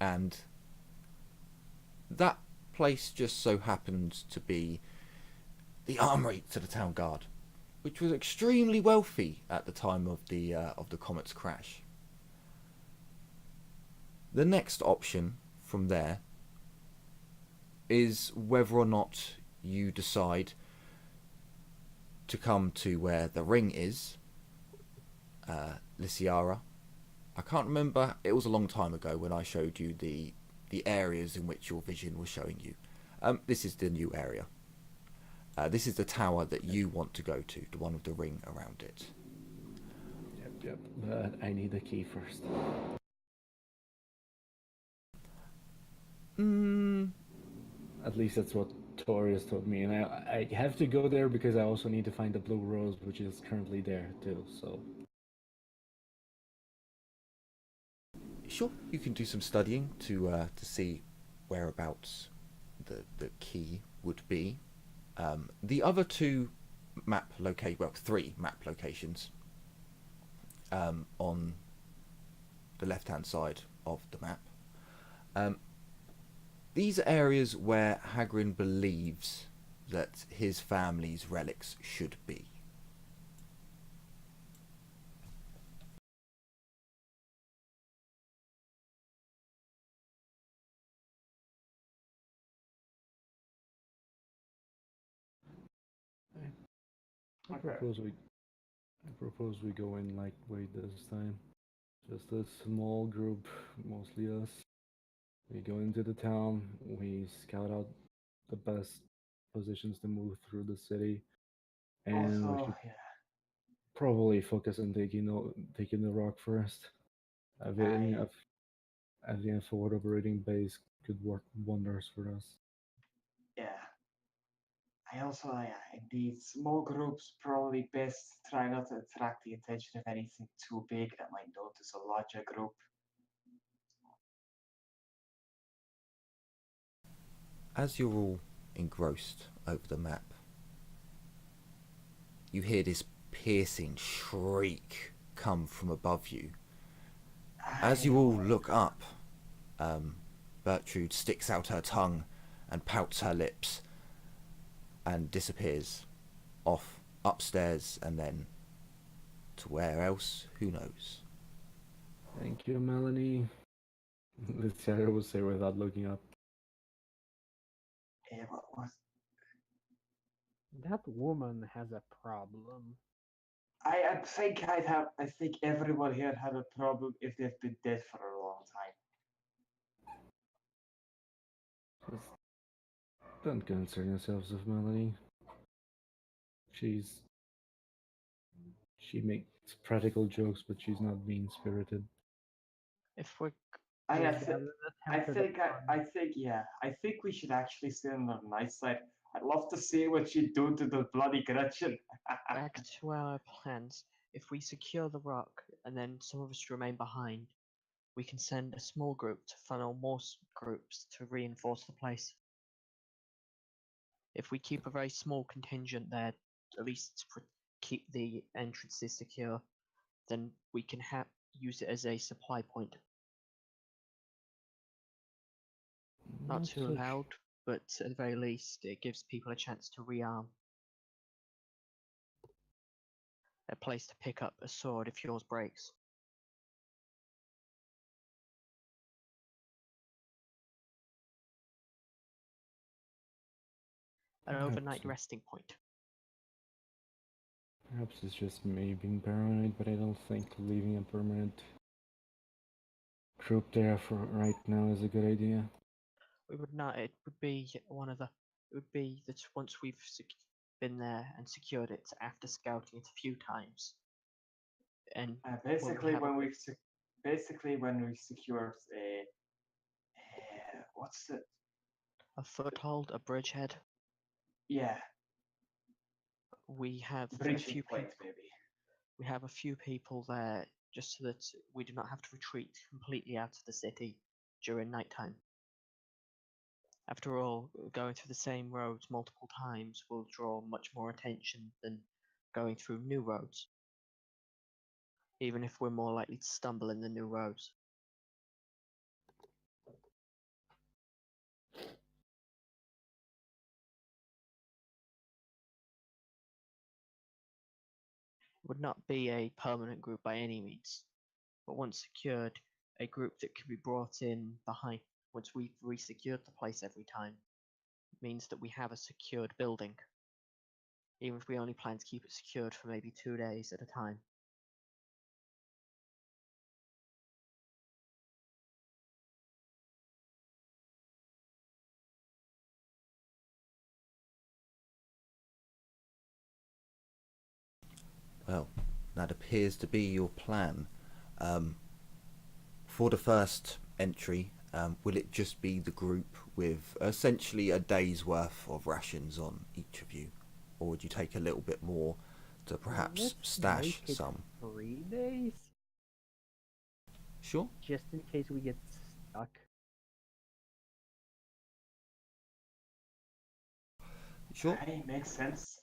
And that place just so happens to be the armory to the town guard, which was extremely wealthy at the time of the comet's crash. The next option from there is whether or not you decide to come to where the ring is, Lysiara. I can't remember, it was a long time ago when I showed you the areas in which your vision was showing you. This is the new area. This is the tower that you want to go to, the one with the ring around it. Yep, but I need the key first. At least that's what Torius told me, and I have to go there because I also need to find the blue rose, which is currently there too, so... Sure, you can do some studying to see whereabouts the key would be. The other three map locations on the left-hand side of the map. These are areas where Hagrin believes that his family's relics should be. I propose we go in lightweight this time. Just a small group, mostly us. We go into the town, we scout out the best positions to move through the city, and we should probably focus on taking the rock first. Having a forward operating base could work wonders for us. Yeah. Indeed, small groups probably best. Try not to attract the attention of anything too big that might notice a larger group. As you're all engrossed over the map, you hear this piercing shriek come from above you. As you all look up, Bertrude sticks out her tongue and pouts her lips and disappears off upstairs and then to where else, who knows. Thank you, Melanie. Lysiara will say without looking up. Yeah, what? That woman has a problem. I think everyone here had a problem if they've been dead for a long time. Just don't concern yourselves with Melanie. She makes practical jokes, but she's not mean-spirited. If we're I think we should actually stay on the nice side. I'd love to see what you do to the bloody Gretchen. back to our plans, if we secure the rock and then some of us remain behind, we can send a small group to funnel more groups to reinforce the place. If we keep a very small contingent there, at least to keep the entrances secure, then we can use it as a supply point. Not too so loud, but at the very least, it gives people a chance to rearm. A place to pick up a sword if yours breaks. An overnight Perhaps. resting point. Perhaps it's just me being paranoid, but I don't think leaving a permanent troop there for right now is a good idea. We would not. It would be one of the. It would be that once we've been there and secured it after scouting it a few times, and Basically, have when we secured a what's it? a foothold, a bridgehead, Yeah, we have a breaching few point people. maybe. We have a few people there just so that we do not have to retreat completely out of the city during nighttime. After all, going through the same roads multiple times will draw much more attention than going through new roads, even if we're more likely to stumble in the new roads. It would not be a permanent group by any means, but once secured, a group that can be brought in behind once we've re-secured the place every time means that we have a secured building, even if we only plan to keep it secured for maybe 2 days at a time. Well, that appears to be your plan. For the first entry, will it just be the group with essentially a day's worth of rations on each of you? Or would you take a little bit more to perhaps Let's stash make it some? 3 days, Sure. just in case we get stuck. Sure. Hey, makes sense.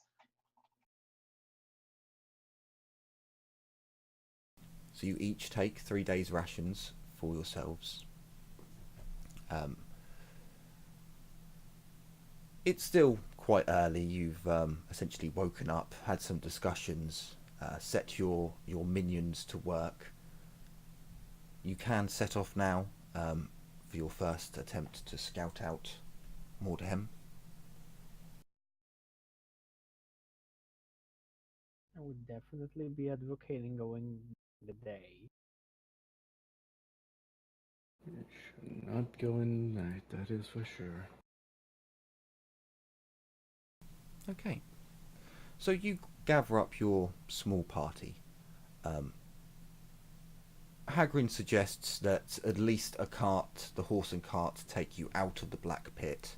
So you each take 3 days rations for yourselves. It's still quite early. You've essentially woken up, had some discussions, set your minions to work. You can set off now for your first attempt to scout out Mordheim. I would definitely be advocating going the day. It should not go in night, that is for sure. Okay. So you gather up your small party. Hagrid suggests that at least a cart, the horse and cart, take you out of the Black Pit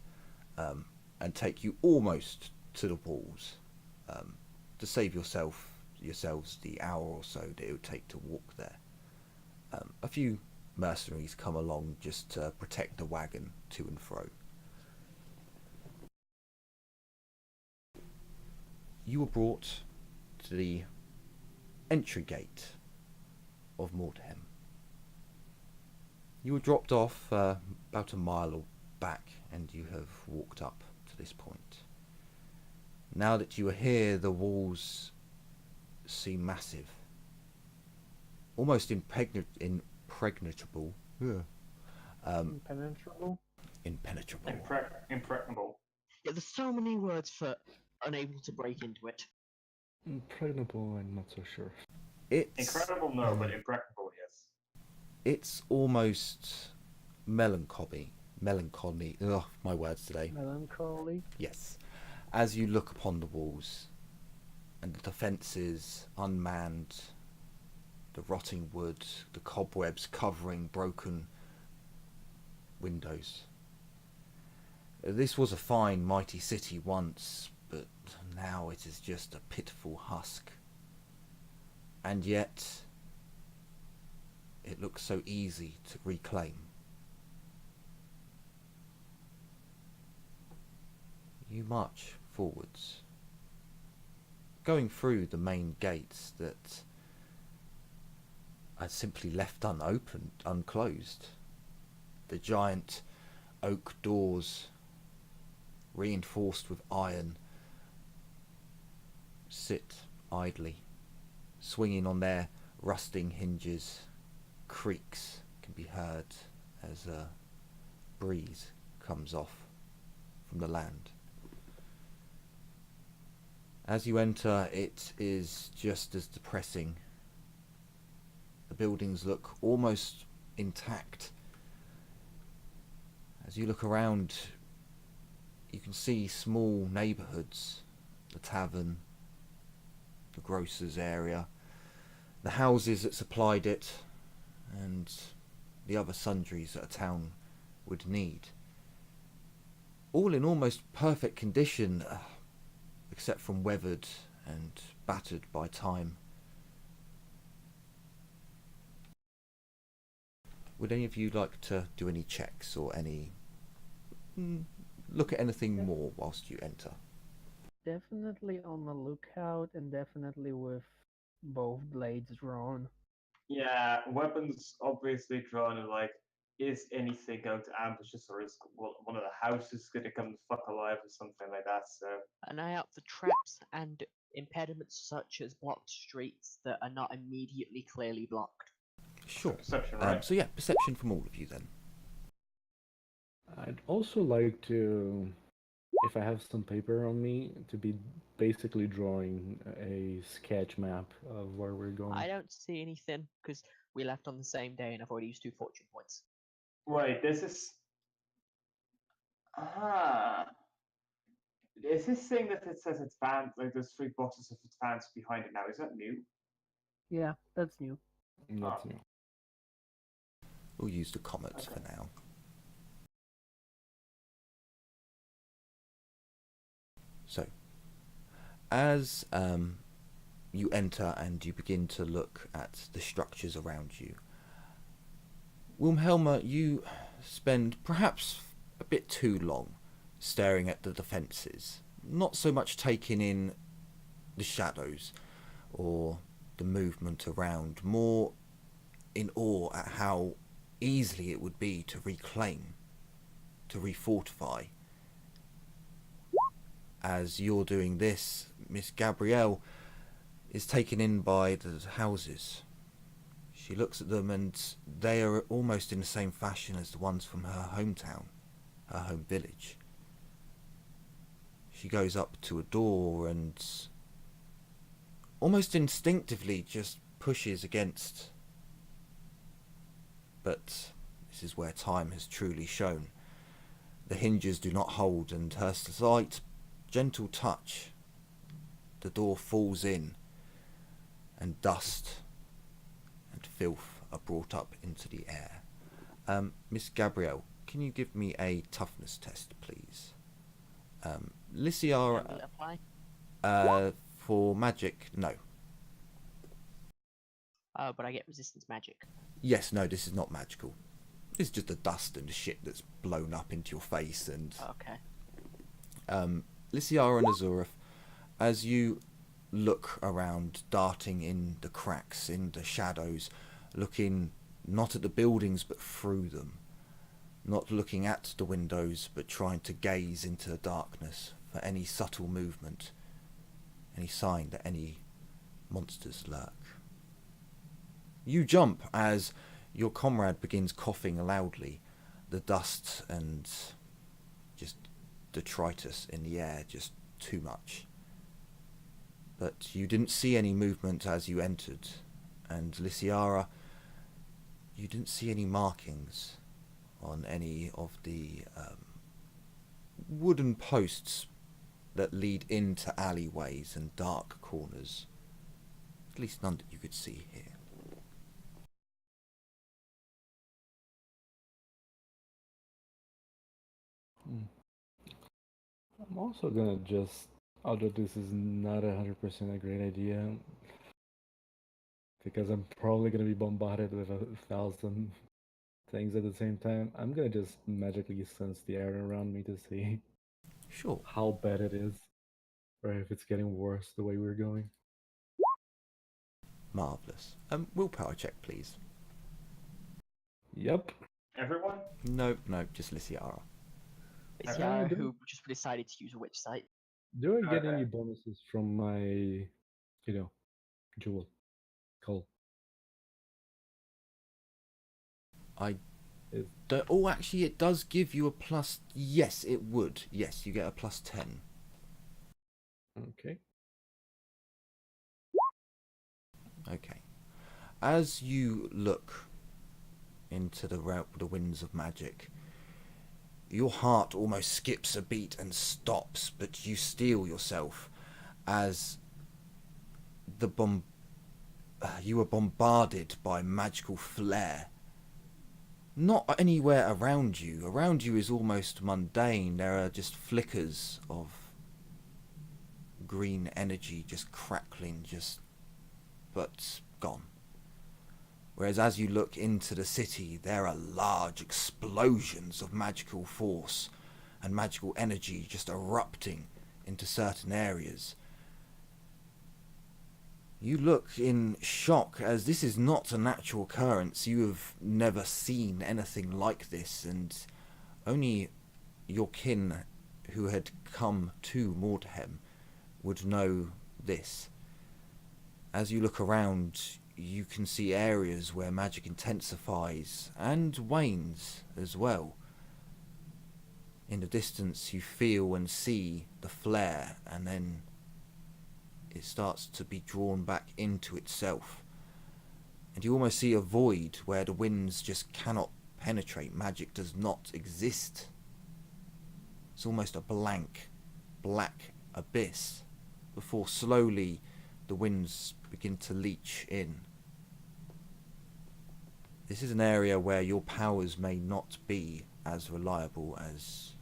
and take you almost to the walls to save yourselves the hour or so that it would take to walk there. A few mercenaries come along just to protect the wagon to and fro. You were brought to the entry gate of Mordheim. You were dropped off about a mile back, and you have walked up to this point. Now that you are here, the walls seem massive, almost impregnable. Impenetrable? Impenetrable. Impregnable. Yeah, there's so many words for unable to break into it. Impregnable, I'm not so sure. It's Incredible, no, but impregnable, yes. It's almost melancholy. Ugh, my words today. Melancholy? Yes. As you look upon the walls and the defences unmanned, the rotting wood, the cobwebs covering broken windows. This was a fine, mighty city once, but now it is just a pitiful husk. And yet, it looks so easy to reclaim. You march forwards, going through the main gates that are simply left unclosed. The giant oak doors, reinforced with iron, sit idly, swinging on their rusting hinges. Creaks can be heard as a breeze comes off from the land. As you enter, it is just as depressing. The buildings look almost intact. As you look around, you can see small neighbourhoods, the tavern, the grocer's area, the houses that supplied it, and the other sundries that a town would need. All in almost perfect condition, except from weathered and battered by time. Would any of you like to do any checks or any look at anything more whilst you enter? Definitely on the lookout and definitely with both blades drawn. Yeah, weapons obviously drawn and like, is anything going to ambush us, or is one of the houses going to come the fuck alive or something like that? So An eye out for traps and impediments such as blocked streets that are not immediately clearly blocked. Sure. Perception, right? So yeah, perception from all of you then. I'd also like to, if I have some paper on me, to be basically drawing a sketch map of where we're going. I don't see anything because we left on the same day and I've already used 2 fortune points. Wait, this is. Ah. Is this thing that it says advanced, like there's 3 boxes of advanced behind it now, is that new? Yeah, that's new. That's new. We'll use the comets for now. So, as you enter and you begin to look at the structures around you, Wilhelma, you spend perhaps a bit too long staring at the defences, not so much taking in the shadows or the movement around, more in awe at how easily it would be to reclaim, to refortify. As you're doing this, Miss Gabrielle is taken in by the houses. She looks at them and they are almost in the same fashion as the ones from her hometown, her home village. She goes up to a door and almost instinctively just pushes against. But this is where time has truly shown. The hinges do not hold, and her slight, gentle touch, the door falls in, and dust and filth are brought up into the air. Miss Gabrielle, can you give me a toughness test, please? Lysiara, Will it apply? for magic, no. Oh, but I get resistance magic. Yes, no, this is not magical. It's just the dust and the shit that's blown up into your face. And Okay. Lysiara and Azureth, as you look around, darting in the cracks, in the shadows, looking not at the buildings but through them, not looking at the windows but trying to gaze into the darkness for any subtle movement, any sign that any monsters lurk. You jump as your comrade begins coughing loudly, the dust and just detritus in the air, just too much. But you didn't see any movement as you entered, and Lysiara, you didn't see any markings on any of the wooden posts that lead into alleyways and dark corners. At least none that you could see here. I'm also gonna just, although this is not 100% a great idea, because I'm probably gonna be bombarded with 1,000 things at the same time, I'm gonna just magically sense the air around me to see Sure. how bad it is, or if it's getting worse the way we're going. Marvellous. Willpower check, please. Yep. Everyone? No, just Lysiara. It's I Yara do- who just decided to use a witch site. Do I get Okay. any bonuses from my, jewel? Coal. I Is don't. Oh, actually, it does give you a plus. Yes, it would. Yes, you get a plus 10. okay. Okay. As you look into the winds of magic, your heart almost skips a beat and stops, but you steel yourself as you are bombarded by magical flare. Not anywhere around you. Around you is almost mundane. There are just flickers of green energy just crackling, but gone. Whereas as you look into the city, there are large explosions of magical force and magical energy just erupting into certain areas. You look in shock, as this is not a natural occurrence. You have never seen anything like this, and only your kin who had come to Mordheim would know this. As you look around, you can see areas where magic intensifies and wanes as well. In the distance, you feel and see the flare, and then it starts to be drawn back into itself. And you almost see a void where the winds just cannot penetrate. Magic does not exist. It's almost a blank, black abyss before slowly the winds begin to leach in. This is an area where your powers may not be as reliable as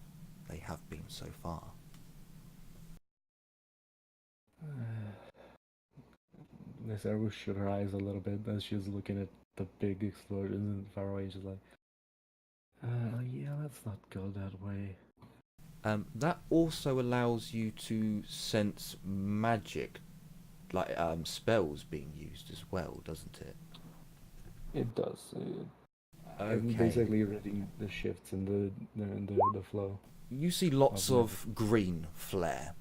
they have been so far. Nesaru shook her eyes a little bit as she was looking at the big explosions and far away. She's like, yeah, let's not go that way. That also allows you to sense magic, like spells being used as well, doesn't it? It does. I'm Okay. basically reading the shifts in the flow. You see lots Of of green flare.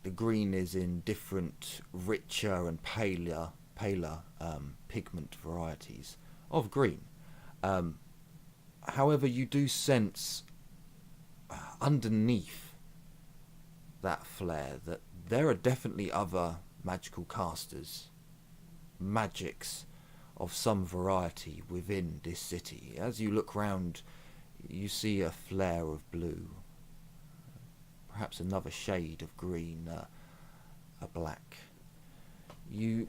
The green is in different richer and paler pigment varieties of green. However, you do sense underneath that flare that there are definitely other magical casters, magics of some variety within this city. As you look round, you see a flare of blue, perhaps another shade of green, a black. You're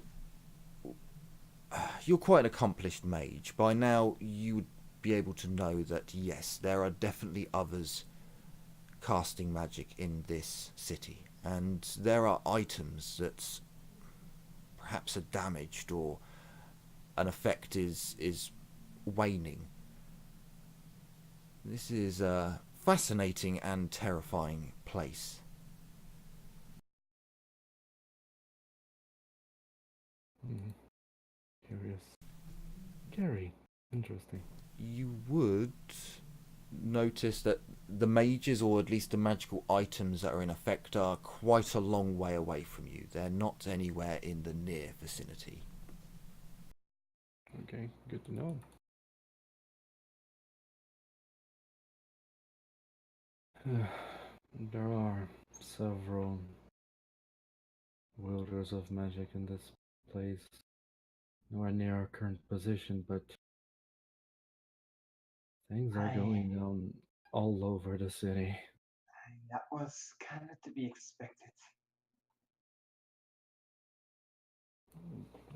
quite an accomplished mage. By now, you would be able to know that yes, there are definitely others casting magic in this city, and there are items that perhaps are damaged or an effect is waning. This is a fascinating and terrifying place. Curious. Scary. Interesting. You would notice that the mages, or at least the magical items that are in effect, are quite a long way away from you. They're not anywhere in the near vicinity. Okay, good to know. There are several wielders of magic in this place. Nowhere near our current position, but things are going on all over the city. That was kind of to be expected.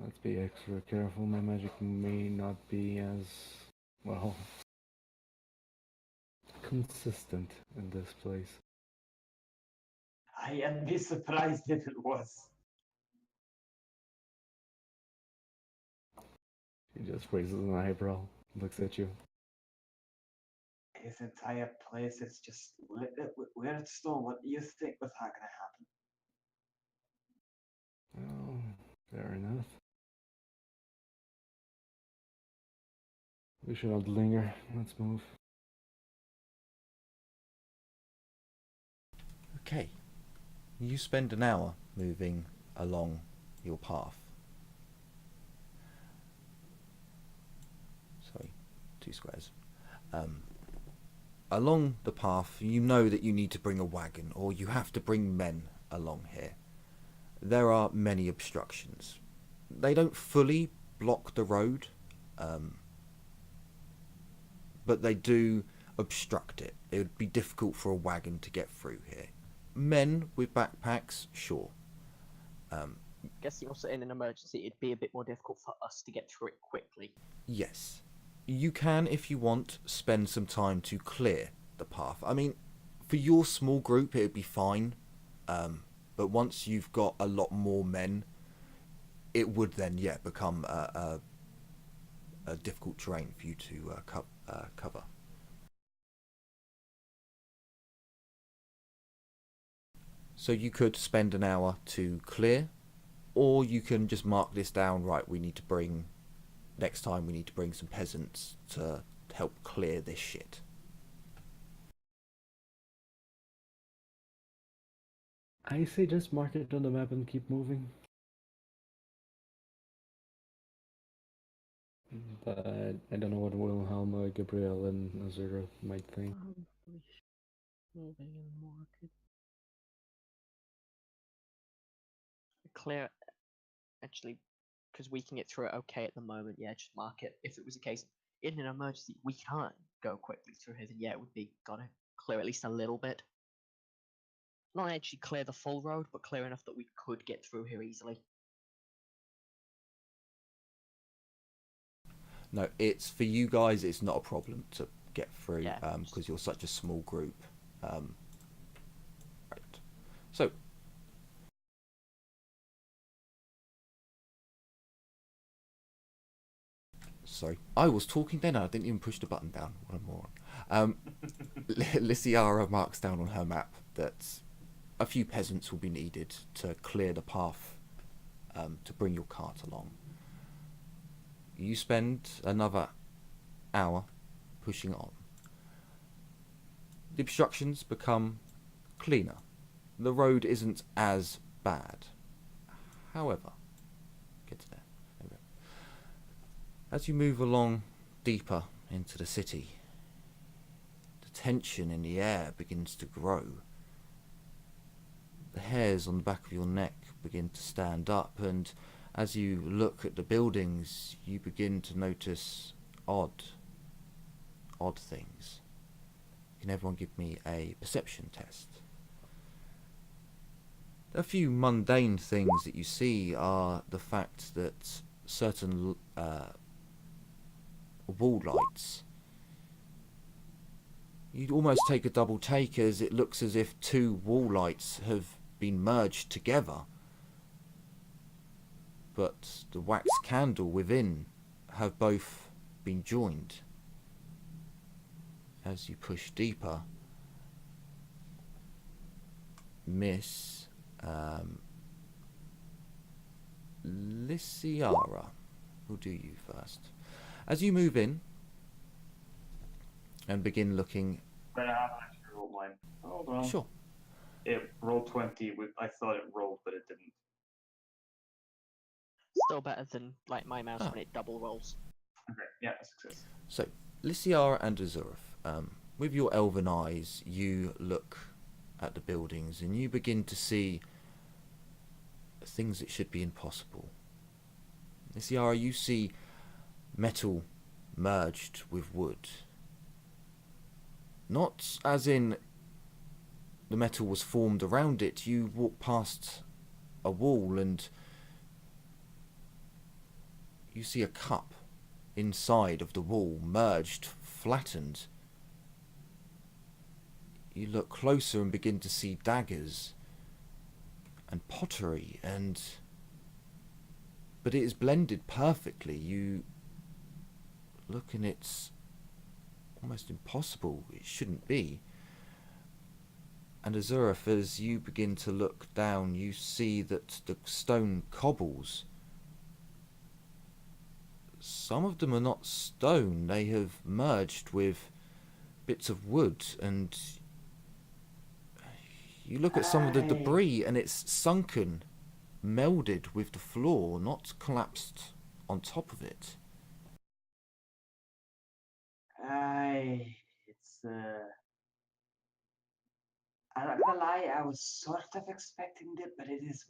Let's be extra careful. My magic may not be as, well, consistent in this place. I'd be surprised if it was. He just raises an eyebrow, looks at you. His entire place is just lit with weird stone. What do you think was not gonna happen? Oh, fair enough. We should not linger. Let's move. Okay. You spend an hour moving along your path. Sorry, 2 squares. Along the path, you know that you need to bring a wagon, or you have to bring men along here. There are many obstructions. They don't fully block the road, but they do obstruct it. It would be difficult for a wagon to get through here. Men with backpacks, sure. Guessing also in an emergency, it'd be a bit more difficult for us to get through it quickly. Yes. You can, if you want, spend some time to clear the path. I mean, for your small group, it would be fine. But once you've got a lot more men, it would then, become a difficult terrain for you to cover. So you could spend an hour to clear, or you can just mark this down, right, next time we need to bring some peasants to help clear this shit. I say just mark it on the map and keep moving. But I don't know what Wilhelm, Gabriel, and Azura might think. Probably moving and market. Clear, actually, because we can get through it okay at the moment. Yeah, just mark it. If it was a case in an emergency we can't go quickly through here, then yeah, it would be gotta clear at least a little bit. Not actually clear the full road, but clear enough that we could get through here easily. No, it's for you guys. It's not a problem to get through Yeah. Because you're such a small group. Right. So. Sorry, I was talking then. I didn't even push the button down. What a moron. Lysiara marks down on her map that a few peasants will be needed to clear the path to bring your cart along. You spend another hour pushing on. The obstructions become cleaner. The road isn't as bad. However, get to there. There we go. As you move along deeper into the city, the tension in the air begins to grow. The hairs on the back of your neck begin to stand up, and as you look at the buildings, you begin to notice odd things. Can everyone give me a perception test? A few mundane things that you see are the fact that certain wall lights, you'd almost take a double take, as it looks as if 2 wall lights have been merged together, but the wax candle within have both been joined. As you push deeper, Miss Lysiara, we'll do you first. As you move in and begin looking... But I have actually rolled mine. Hold on. Sure. It rolled 20. I thought it rolled, but it didn't. Still better than like my mouse when it double rolls. Okay, yeah, success. So, Lysiara and Azurif, with your elven eyes, you look at the buildings and you begin to see things that should be impossible. Lysiara, you see metal merged with wood. Not as in the metal was formed around it. You walk past a wall and you see a cup inside of the wall, merged, flattened. You look closer and begin to see daggers and pottery, but it is blended perfectly. You look and it's almost impossible. It shouldn't be. And Azurif, as you begin to look down, you see that the stone cobbles, some of them are not stone. They have merged with bits of wood, and You look at some of the Aye. debris and it's sunken, melded with the floor, not collapsed on top of it. Aye, it's I'm not gonna lie, I was sort of expecting it, but it is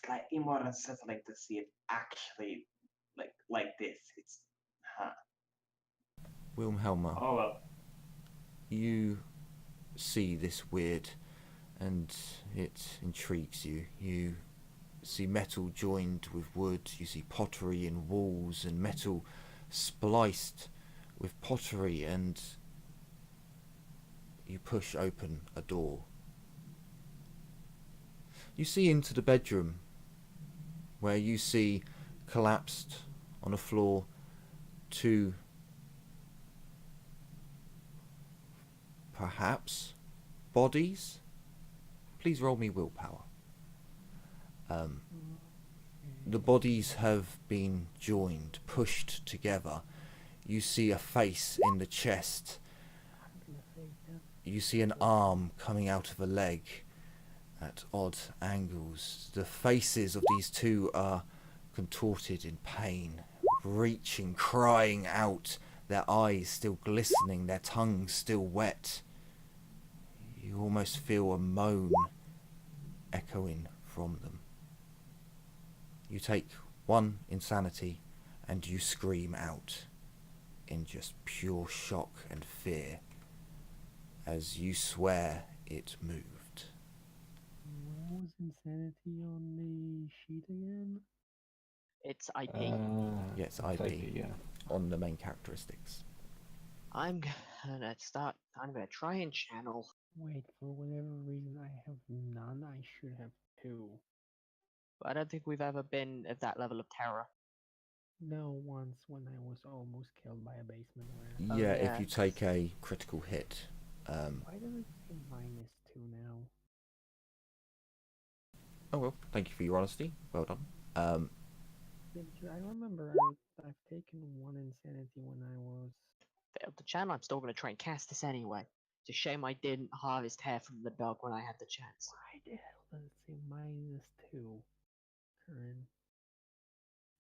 slightly more unsettling to see it actually like this. It's huh. Wilhelma, Oh well. you see this weird and it intrigues you. You see metal joined with wood, you see pottery in walls and metal spliced with pottery, and you push open a door. You see into the bedroom where you see collapsed on the floor two, perhaps, bodies. Please roll me willpower. The bodies have been joined, pushed together. You see a face in the chest. You see an arm coming out of a leg at odd angles. The faces of these two are contorted in pain, reaching, crying out, their eyes still glistening, their tongues still wet. You almost feel a moan echoing from them. You take one insanity and you scream out in just pure shock and fear as you swear it moved. What was insanity on the sheet again? It's IP. Yes, it's IP. yeah. On the main characteristics. I'm gonna try and channel. Wait, for whatever reason I have none, I should have two. But I don't think we've ever been at that level of terror. No, once when I was almost killed by a basement rat. Oh, Yeah, yeah. if you take a critical hit. Why does it say -2 now? Oh well, thank you for your honesty. Well done. Yeah, because I remember I've taken one insanity when I was. Failed the channel. I'm still gonna try and cast this anyway. It's a shame I didn't harvest hair from the dog when I had the chance. Why the hell does it say -2? Current.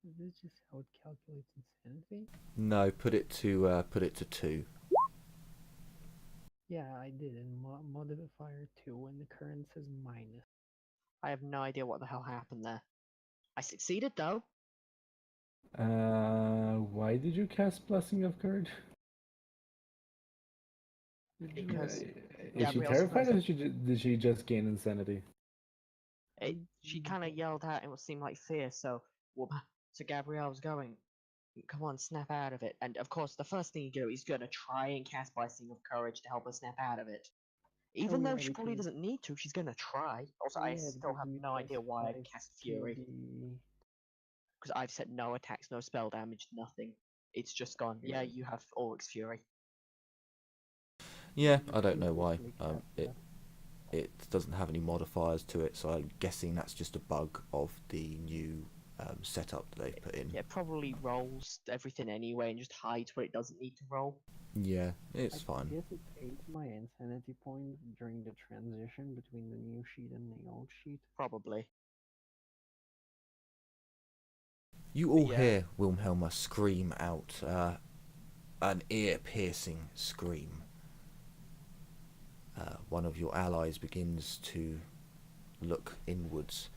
Is this just how it calculates insanity? No, put it to 2. Yeah, I did, and modifier 2, and the current says minus. I have no idea what the hell happened there. I succeeded though. Why did you cast Blessing of Courage? Because Is she Gabrielle's terrified, first- or did she just gain insanity? she kind of yelled out and it seemed like fear. So Gabrielle was going, "Come on, snap out of it!" And of course, the first thing you do is gonna try and cast Blessing of Courage to help her snap out of it. Even though yeah, she probably because- doesn't need to, she's gonna try. Also, I still have no idea why I cast Fury. Because I've said no attacks, no spell damage, nothing. It's just gone. Yeah, you have Oryx Fury. Yeah, I don't know why. It doesn't have any modifiers to it, so I'm guessing that's just a bug of the new setup that they've put in. Yeah, it probably rolls everything anyway and just hides where it doesn't need to roll. Yeah, it's I fine. guess it ate my insanity point during the transition between the new sheet and the old sheet. Probably. You all yeah. hear Wilhelma scream out, an ear-piercing scream. One of your allies begins to look inwards,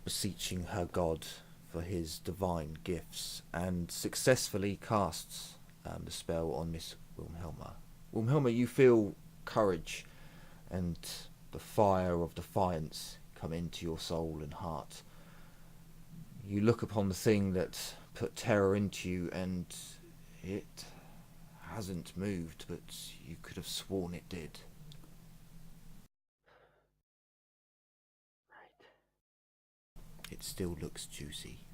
beseeching her god for his divine gifts, and successfully casts the spell on Miss Wilhelma. Wilhelma, you feel courage and the fire of defiance come into your soul and heart. You look upon the thing that put terror into you, and it hasn't moved, but you could have sworn it did. Right. It still looks juicy.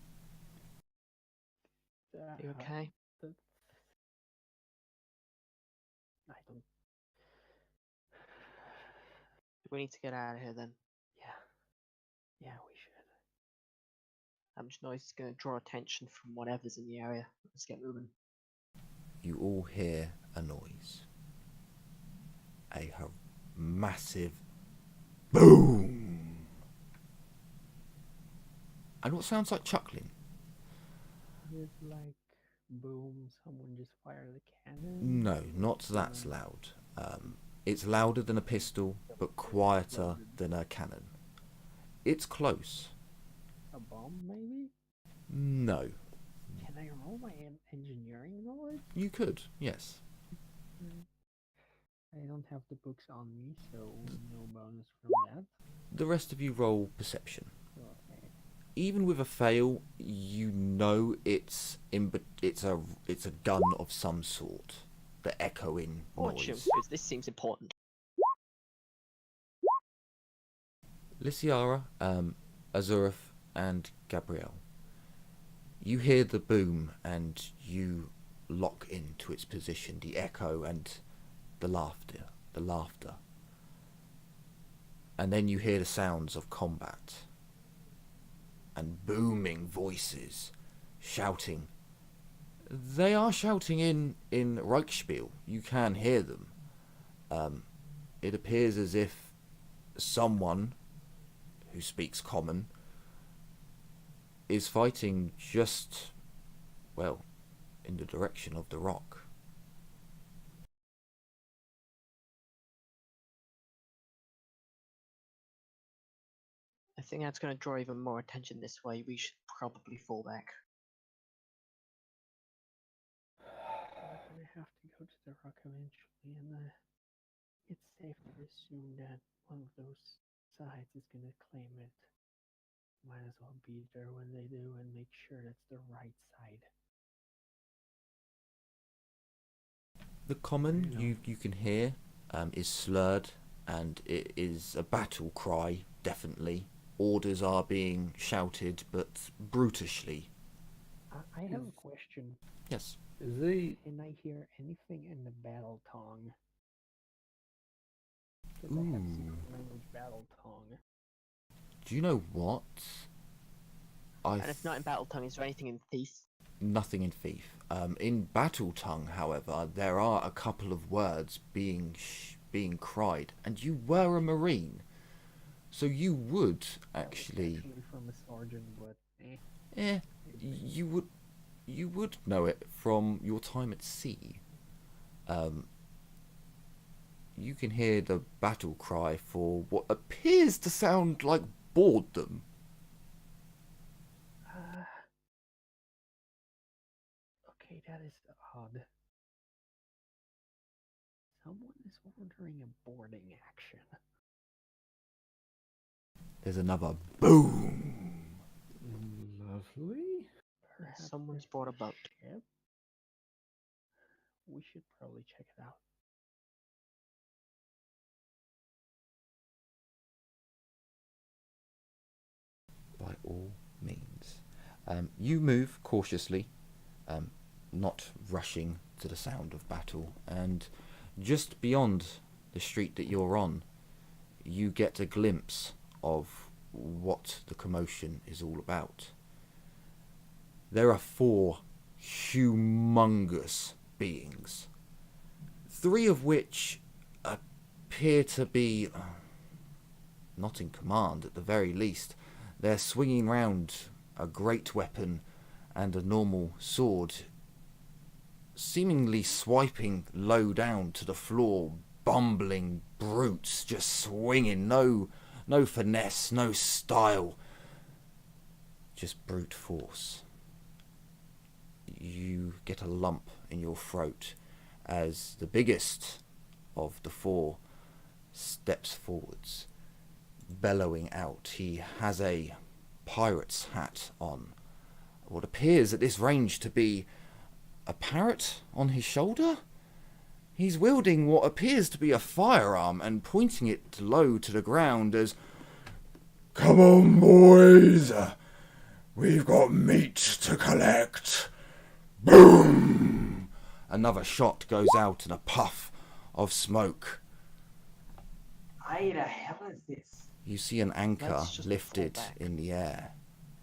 You okay? I don't. We need to get out of here then. Yeah, we should. I'm just noise is going to draw attention from whatever's in the area. Let's get moving. You all hear a noise. A massive boom. And what sounds like chuckling? It's like boom, someone just fired a cannon. No, not that loud. It's louder than a pistol, but quieter than a cannon. It's close. A bomb, maybe? No. Can I roll my engineering knowledge? You could, yes. I don't have the books on me, so no bonus from that. The rest of you roll perception. Okay. Even with a fail, you know it's a gun of some sort. The echoing Fortune, noise. because this seems important. Lysiara, Azureth, and Gabrielle. You hear the boom and you lock into its position, the echo and the laughter. And then you hear the sounds of combat and booming voices shouting. They are shouting in Reichspiel. You can hear them. It appears as if someone who speaks common is fighting just, well, in the direction of the rock. I think that's going to draw even more attention this way. We should probably fall back. We're gonna have to go to the rock eventually, and it's safe to assume that one of those sides is gonna claim it. Might as well be there when they do and make sure that's the right side. The common you can hear is slurred, and it is a battle cry, definitely. Orders are being shouted, but brutishly. I have a question. Yes. Is they Can I hear anything in the battle tongue? Because I have secret language battle tongue. Do you know what? And if not in Battle Tongue, is there anything in Thief? Nothing in Thief. In Battle Tongue, however, there are a couple of words being cried, and you were a Marine, so you would actually from a sergeant, but you would know it from your time at sea. You can hear the battle cry for what appears to sound like boredom. Okay, that is odd. Someone is ordering a boarding action. There's another boom. lovely? Perhaps Someone's it's bought a boat. ship? We should probably check it out. By all means. You move cautiously, not rushing to the sound of battle, and just beyond the street that you're on, you get a glimpse of what the commotion is all about. There are 4 humongous beings, 3 of which appear to be not in command at the very least. They're swinging round a great weapon and a normal sword, seemingly swiping low down to the floor, bumbling brutes, just swinging, no finesse, no style, just brute force. You get a lump in your throat as the biggest of the 4 steps forwards, bellowing out. He has a pirate's hat on, what appears at this range to be a parrot on his shoulder. He's wielding what appears to be a firearm and pointing it low to the ground as, "Come on, boys, we've got meat to collect." Boom! Another shot goes out in a puff of smoke. Aye, the hell is this? You see an anchor Let's just lifted fall back. in the air,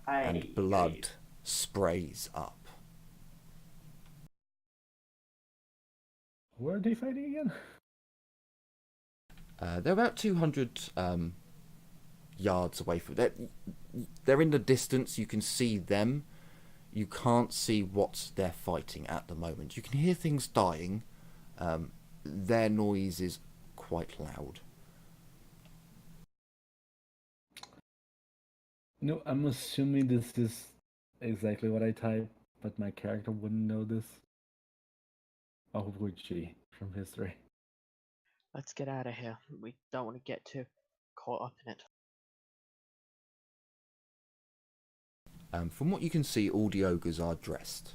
Aye, and blood sprays up. Where are they fighting again? They're about 200 yards away from that. They're in the distance. You can see them. You can't see what they're fighting at the moment. You can hear things dying. Their noise is quite loud. No, I'm assuming this is exactly what I typed, but my character wouldn't know this. Or would she, from history? Let's get out of here. We don't want to get too caught up in it. From what you can see, all the ogres are dressed.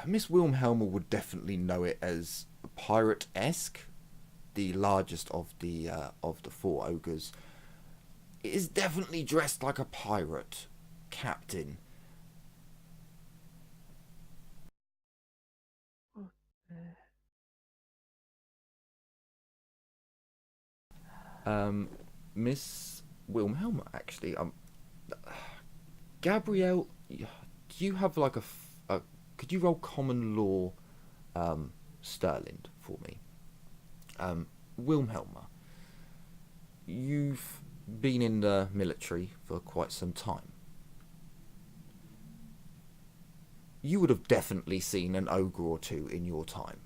Miss Wilhelma would definitely know it as pirate-esque. The largest of the 4 ogres. It is definitely dressed like a pirate captain. Miss Wilhelma, actually, Gabrielle, do you have like could you roll common law, Sterling for me? Wilhelma, you've been in the military for quite some time. You would have definitely seen an ogre or two in your time.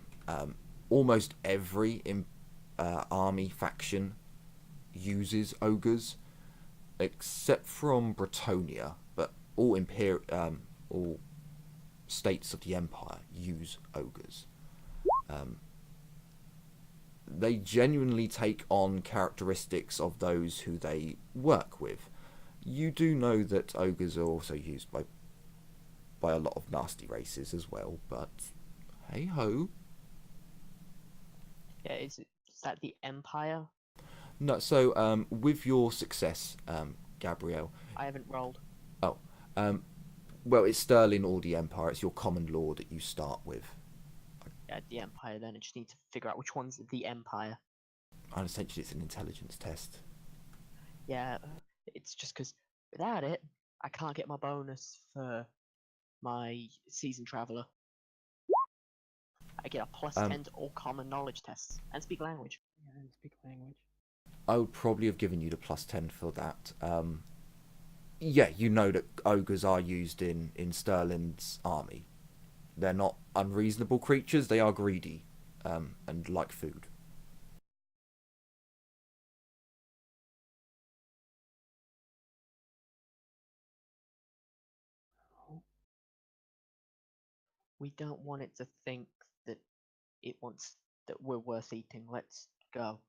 Almost every army faction uses ogres, except from Bretonia, but all all states of the Empire use ogres. They genuinely take on characteristics of those who they work with. You do know that ogres are also used by a lot of nasty races as well, but hey ho. Yeah, is that the Empire? No, so with your success, Gabrielle. I haven't rolled. Oh, well, it's Sterling or the Empire. It's your common law that you start with. Yeah, the Empire. Then I just need to figure out which one's the Empire. And essentially, it's an intelligence test. Yeah, it's just because without it, I can't get my bonus for my seasoned traveler. I get a plus 10 to all common knowledge tests and speak language. Yeah, and speak language. I would probably have given you the plus 10 for that. Yeah, you know that ogres are used in Sterling's army. They're not unreasonable creatures. They are greedy and like food. We don't want it to think that it wants that we're worth eating. Let's go.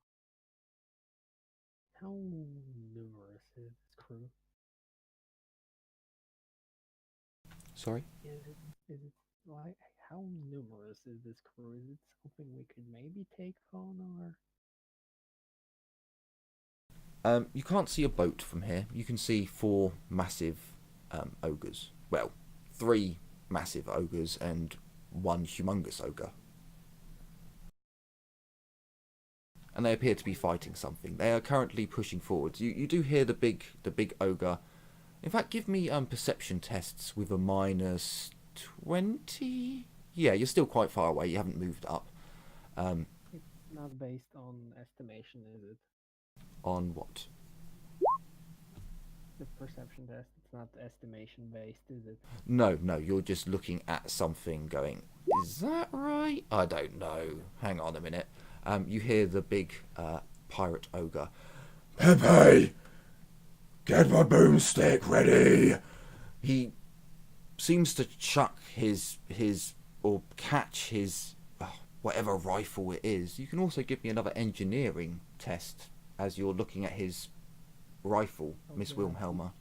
How numerous is this crew? Sorry? Is it like how numerous is this crew? Is it something we could maybe take on, or? You can't see a boat from here. You can see 4 massive ogres. Well, 3 massive ogres and 1 humongous ogre. And they appear to be fighting something. They are currently pushing forwards. You do hear the big ogre. In fact, give me perception tests with a minus 20. Yeah, you're still quite far away. You haven't moved up. It's not based on estimation, is it? On what? The perception test. It's not estimation based, is it? No, you're just looking at something going, is that right? I don't know. Hang on a minute. You hear the big pirate ogre. Pepe! Get my boomstick ready! He seems to chuck his or catch his whatever rifle it is. You can also give me another engineering test as you're looking at his rifle, Miss Wilhelma.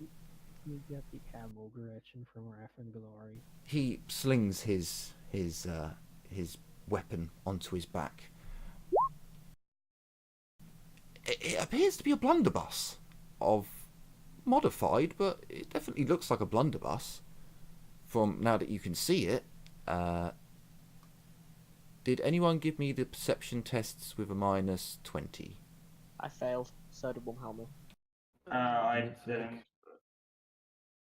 You get the ammo Gretchen from Wrath and Glory. He slings his weapon onto his back. It appears to be a blunderbuss of modified, but it definitely looks like a blunderbuss from now that you can see it. Did anyone give me the perception tests with a minus 20? I failed. So did Wilhelma. I didn't.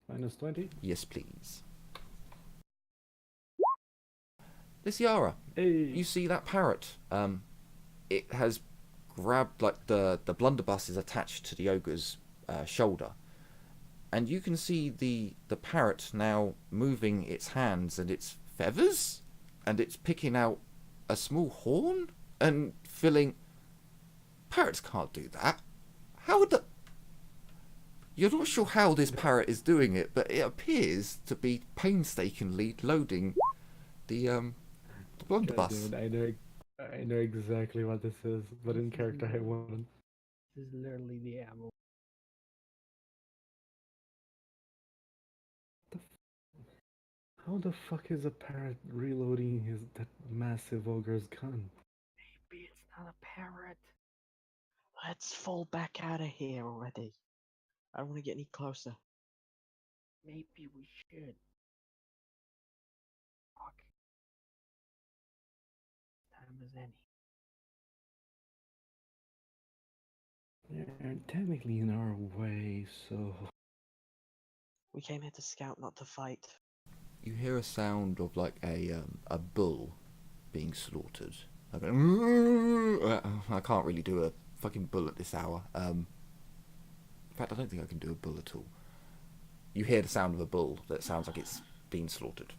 Minus 20? Yes, please. Lysiara, Hey! you see that parrot? It has grabbed, like the blunderbuss is attached to the ogre's shoulder, and you can see the parrot now moving its hands and its feathers, and it's picking out a small horn and filling. Parrots can't do that. How would the? You're not sure how this parrot is doing it, but it appears to be painstakingly loading the blunderbuss. God, dude, I know exactly what this is, but in character I wouldn't. This is literally the ammo. How the fuck is a parrot reloading that massive ogre's gun? Maybe it's not a parrot. Let's fall back out of here already. I don't want to get any closer. Maybe we should. Fuck. Time as any. They're technically in our way, so We came here to scout, not to fight. You hear a sound of like a bull being slaughtered. Like I can't really do a fucking bull at this hour. In fact, I don't think I can do a bull at all. You hear the sound of a bull that sounds like it's been slaughtered.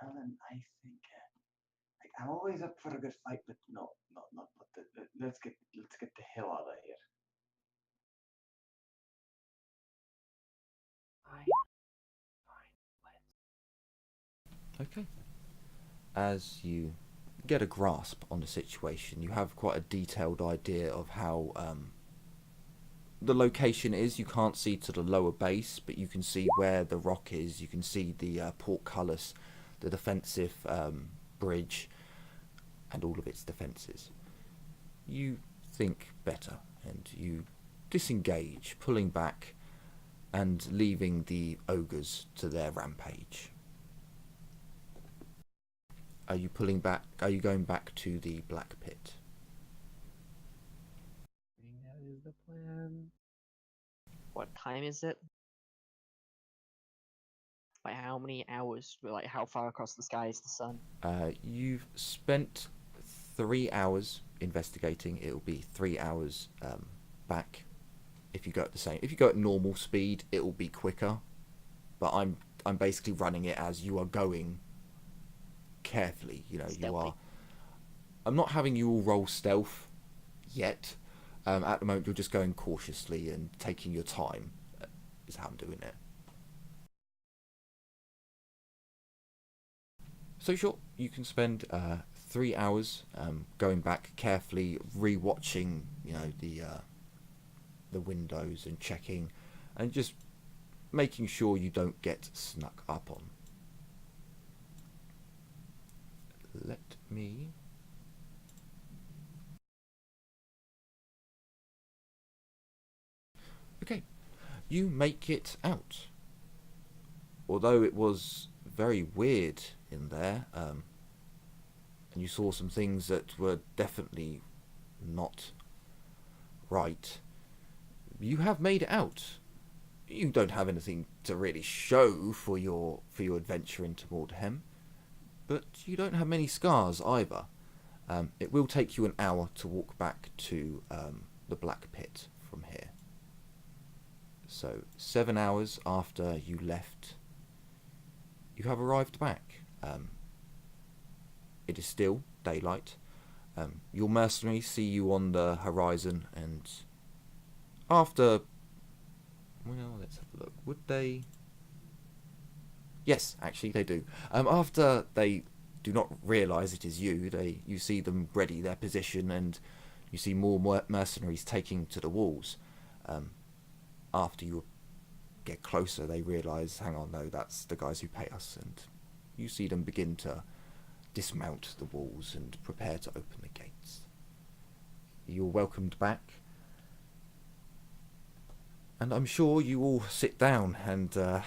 Well then, I think I'm always up for a good fight, but let's get the hell out of here. Fine. Let's. Okay. As you get a grasp on the situation, you have quite a detailed idea of how the location is. You can't see to the lower base, but you can see where the rock is. You can see the portcullis, the defensive bridge, and all of its defences. You think better, and you disengage, pulling back and leaving the ogres to their rampage. Are you pulling back? Are you going back to the black pit? I think that is the plan. What time is it? Like how many hours? Like how far across the sky is the sun? You've spent 3 hours investigating. It'll be 3 hours back. If you go at if you go at normal speed, it will be quicker. But I'm basically running it as you are going carefully. You know, Stealthy. you are. I'm not having you all roll stealth yet. At the moment, you're just going cautiously and taking your time. Is how I'm doing it. So sure, you can spend 3 hours going back carefully, re-watching, you know, the windows and checking, and just making sure you don't get snuck up on. Let me. Okay, you make it out. Although it was very weird in there, and you saw some things that were definitely not right, you have made it out. You don't have anything to really show for your adventure into Mordheim, but you don't have many scars either. It will take you an hour to walk back to the Black Pit from here. So 7 hours after you left, you have arrived back. It is still daylight. Your mercenaries see you on the horizon, and after... Well, let's have a look. Would they... Yes, actually they do. After they do not realise it is you, you see them ready their position, and you see more mercenaries taking to the walls. After you get closer, they realise, hang on, no, that's the guys who pay us, and you see them begin to dismount the walls and prepare to open the gates. You're welcomed back, and I'm sure you all sit down and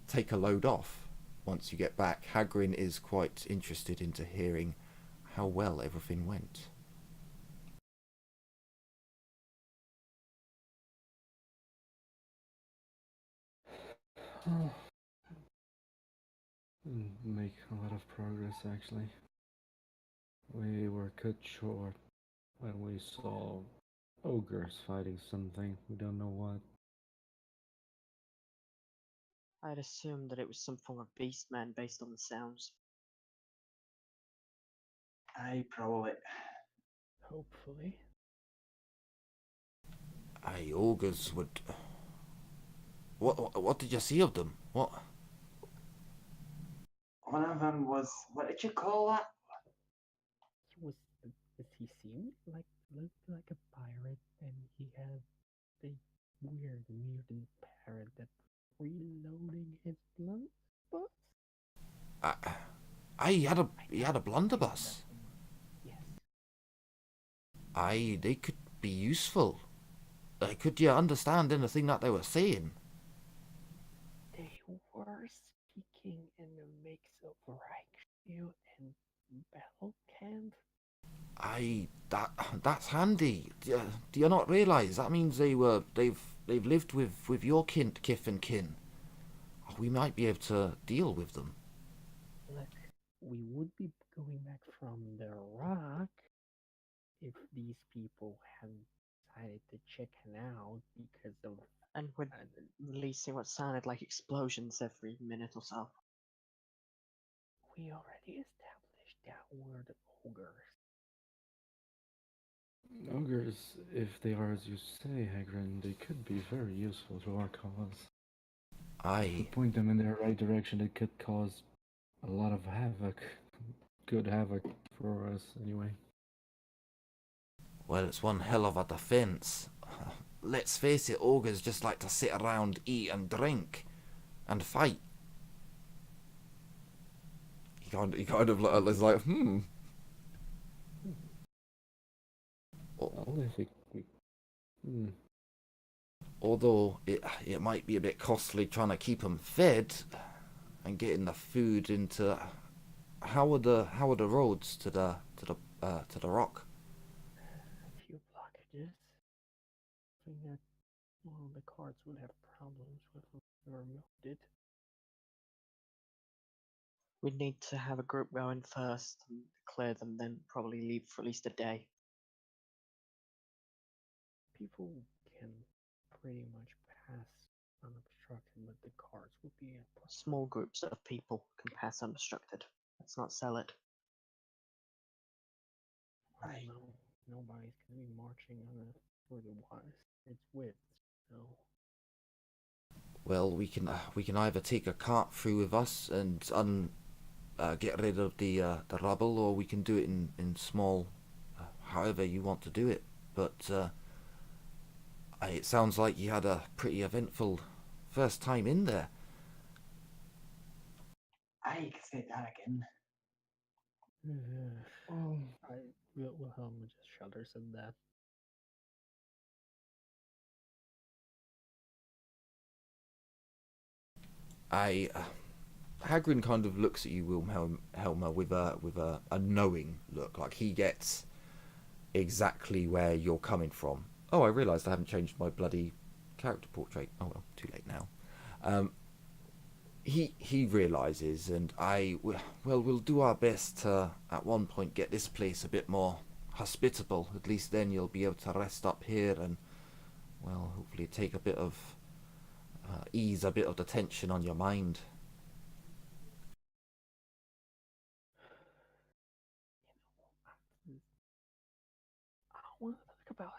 take a load off. Once you get back, Hagrin is quite interested into hearing how well everything went. make a lot of progress actually. We were cut short when we saw ogres fighting something. We don't know what. I'd assume that it was some form of beastman based on the sounds. I probably. Hopefully. Aye, ogres would. What did you see of them? What? One of them was. What did you call that? He was. He seemed looked like a pirate, and he had a weird mutant parrot that reloading his blunderbuss. Aye, he had a blunderbuss. Yes. Aye, they could be useful. Could you understand anything that they were saying? They were speaking in a mix of Reichsfield and Battlecamp. Aye, that's handy. Do you not realise that means they've lived with your kith and kin? We might be able to deal with them. Look, we would be going back from the rock if these people hadn't decided to chicken out because of. And we're releasing what sounded like explosions every minute or so. We already established that we're the ogres. Ogres, if they are as you say, Hagrid, they could be very useful to our cause. Aye. To point them in the right direction, it could cause a lot of havoc. Good havoc for us, anyway. Well, it's one hell of a defence. Let's face it, ogres just like to sit around, eat and drink, and fight. He kind of is like, Well, I think we. Although it might be a bit costly trying to keep them fed and getting the food into. How are the roads to the rock? A few blockages. I think that the carts would have problems with removed it. We'd need to have a group go in first and clear them, then probably leave for at least a day. People can pretty much pass unobstructed, but the carts would be a problem. Small groups of people can pass unobstructed. Let's not sell it. I don't know. Nobody's gonna be marching on it for the its width, so. Well, we can either take a cart through with us and get rid of the rubble, or we can do it in small, however you want to do it. But it sounds like you had a pretty eventful first time in there. I can say that again. Wilhelm just shudders at that. Hagrid kind of looks at you, Wilhelm, with a knowing look, like he gets exactly where you're coming from. Oh, I realised I haven't changed my bloody character portrait. Oh well, too late now. He realises, and we'll do our best to at one point get this place a bit more hospitable. At least then you'll be able to rest up here and, well, hopefully take a bit of ease a bit of the tension on your mind. I want to talk about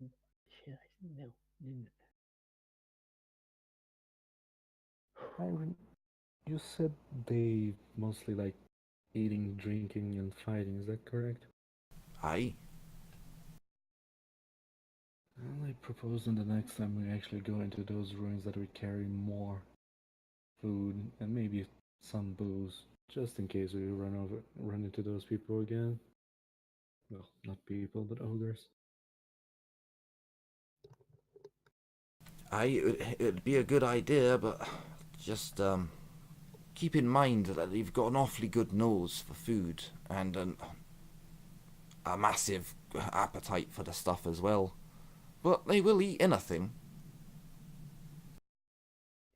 it. Shit, no. Hagrid, you said they mostly like eating, drinking, and fighting. Is that correct? Aye. Well, I propose in the next time we actually go into those ruins that we carry more food and maybe some booze, just in case we run into those people again. Well, not people, but ogres. Aye, it'd be a good idea, but just keep in mind that you've got an awfully good nose for food and a massive appetite for the stuff as well. But they will eat anything.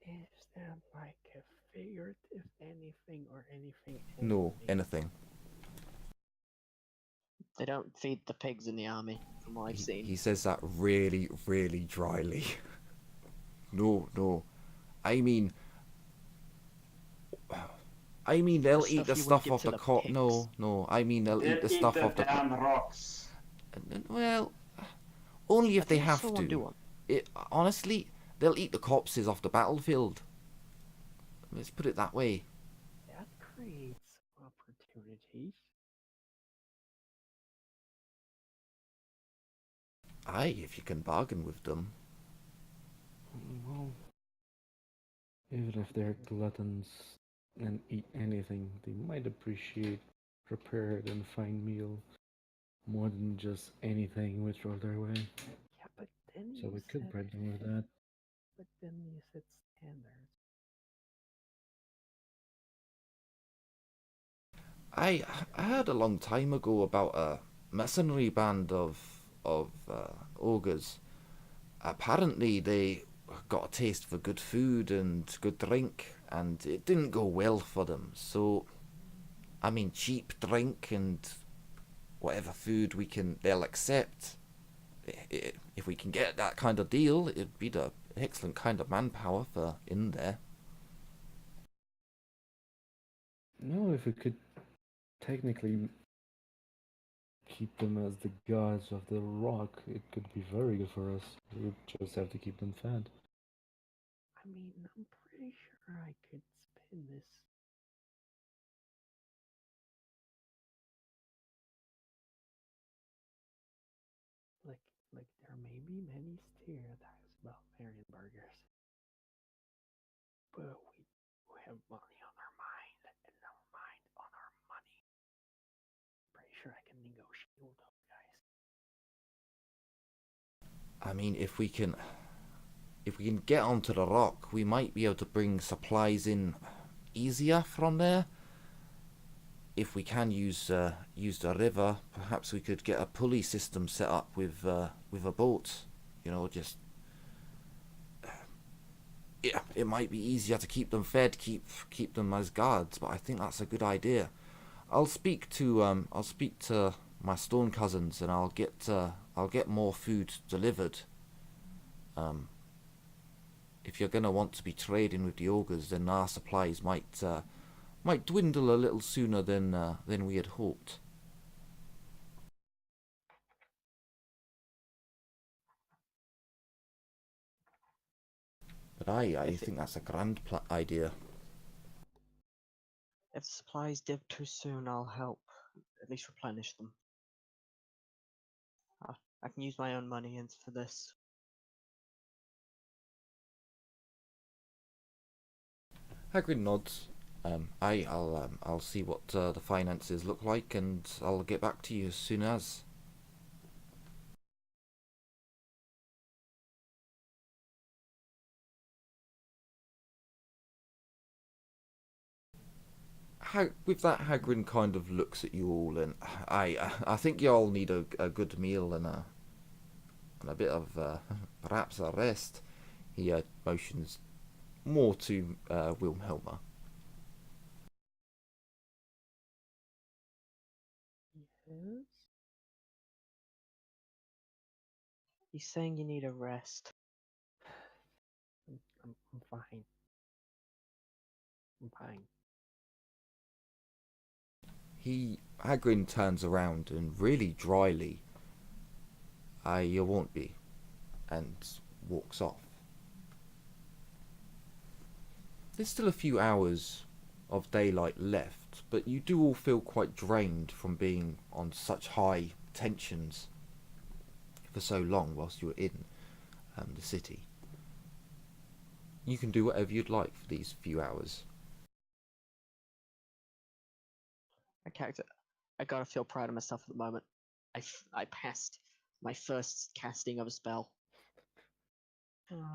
Is that like a figurative anything or anything? No, anything. They don't feed the pigs in the army, from what I've seen. He says that really, really dryly. No. I mean, they'll The eat the stuff you stuff wouldn't off give the to the cot. pigs. No. I mean, they'll eat the They'll stuff eat off the. damn rocks. Well, only if I they think have someone to. do one. Honestly, they'll eat the corpses off the battlefield. Let's put it that way. That creates opportunities. Aye, if you can bargain with them. Well, even if they're gluttons and eat anything, they might appreciate prepared and fine meal more than just anything we throw their way. Yeah, but then So you we could said, bribe them with that. but then you said standards. I heard a long time ago about a mercenary band of ogres. Apparently, they got a taste for good food and good drink, and it didn't go well for them. So, I mean, cheap drink and whatever food they'll accept. If we can get that kind of deal, it'd be the excellent kind of manpower for in there. No, if we could technically keep them as the gods of the rock, it could be very good for us. We would just have to keep them fed. I mean, I'm pretty sure I could spin this. Like there may be many stereotypes about Marion burgers, but we have money on our mind and our mind on our money. Pretty sure I can negotiate with those guys. I mean, if we can get onto the rock, we might be able to bring supplies in easier from there. If we can use the river, perhaps we could get a pulley system set up with a boat. You know, just yeah, it might be easier to keep them fed, keep them as guards. But I think that's a good idea. I'll speak to my stone cousins, and I'll get more food delivered. If you're gonna want to be trading with the ogres, then our supplies might dwindle a little sooner than we had hoped. But I think that's a grand idea. If the supplies dip too soon, I'll help at least replenish them. I can use my own money for this. Hagrid nods. I'll see what the finances look like, and I'll get back to you as soon as. With that, Hagrid kind of looks at you all, and I think you all need a good meal and a bit of perhaps a rest. He motions more to Wilhelma. Yes. He's saying you need a rest. I'm fine. I'm fine. Hagrid turns around and really dryly, you won't be, and walks off. There's still a few hours of daylight left, but you do all feel quite drained from being on such high tensions for so long whilst you were in the city. You can do whatever you'd like for these few hours. I gotta feel proud of myself at the moment. I passed my first casting of a spell.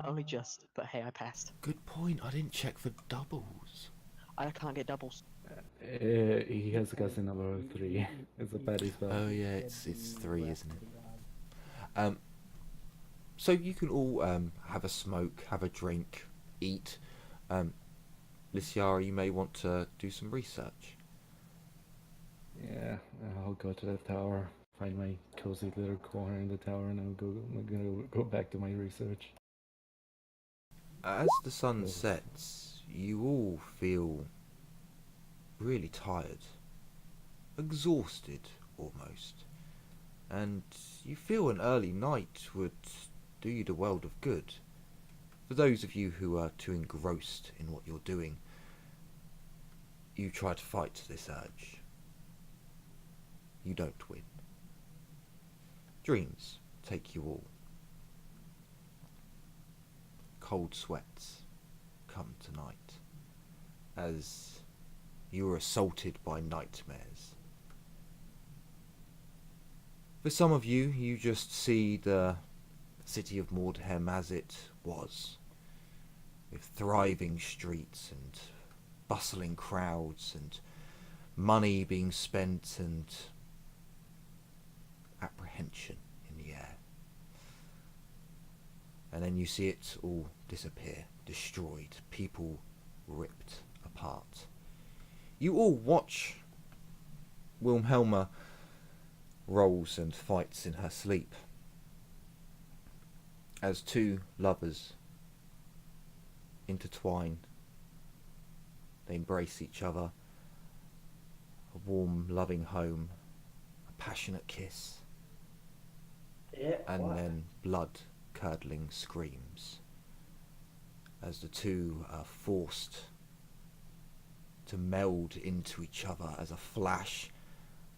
Only just, but hey, I passed. Good point, I didn't check for doubles. I can't get doubles. He has a casting number 3. It's a paddy spell. Oh yeah, it's 3, isn't it? So you can all have a smoke, have a drink, eat. Lysiara, you may want to do some research. Yeah, I'll go to the tower, find my cozy little corner in the tower, and I'm gonna go back to my research. As the sun Cool. sets, you all feel really tired, exhausted almost, and you feel an early night would do you the world of good. For those of you who are too engrossed in what you're doing, you try to fight this urge. You don't win. Dreams take you all. Cold sweats come tonight as you are assaulted by nightmares. For some of you, you just see the city of Mordheim as it was, with thriving streets and bustling crowds and money being spent and apprehension in the air. And then you see it all disappear, destroyed, people ripped apart. You all watch Wilhelma rolls and fights in her sleep as two lovers intertwine. They embrace each other, a warm, loving home, a passionate kiss, Yeah. and what? then blood-curdling screams as the two are forced to meld into each other as a flash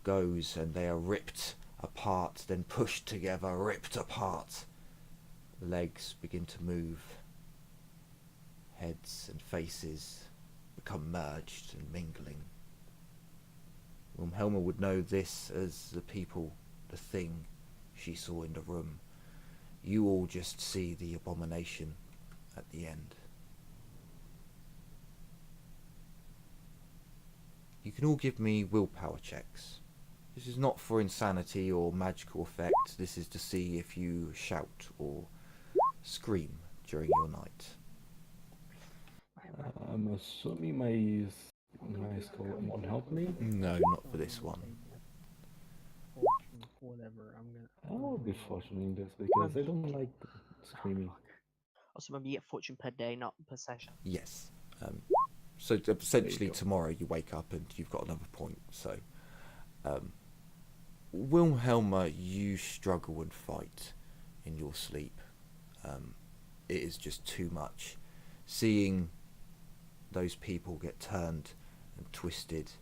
goes and they are ripped apart, then pushed together, ripped apart. Legs begin to move. Heads and faces become merged and mingling. Wilhelma would know this as the people, the thing she saw in the room. You all just see the abomination at the end. You can all give me willpower checks. This is not for insanity or magical effect. This is to see if you shout or scream during your night. I'm assuming my skull won't help me. No, not for this one. Fortune, whatever. I'm gonna. I will be fortunate in this because I don't like screaming. Also, remember you get fortune per day, not per session. Yes. So essentially go. tomorrow you wake up and you've got another point. So, Wilhelma, you struggle and fight in your sleep. It is just too much. Seeing those people get turned and twisted.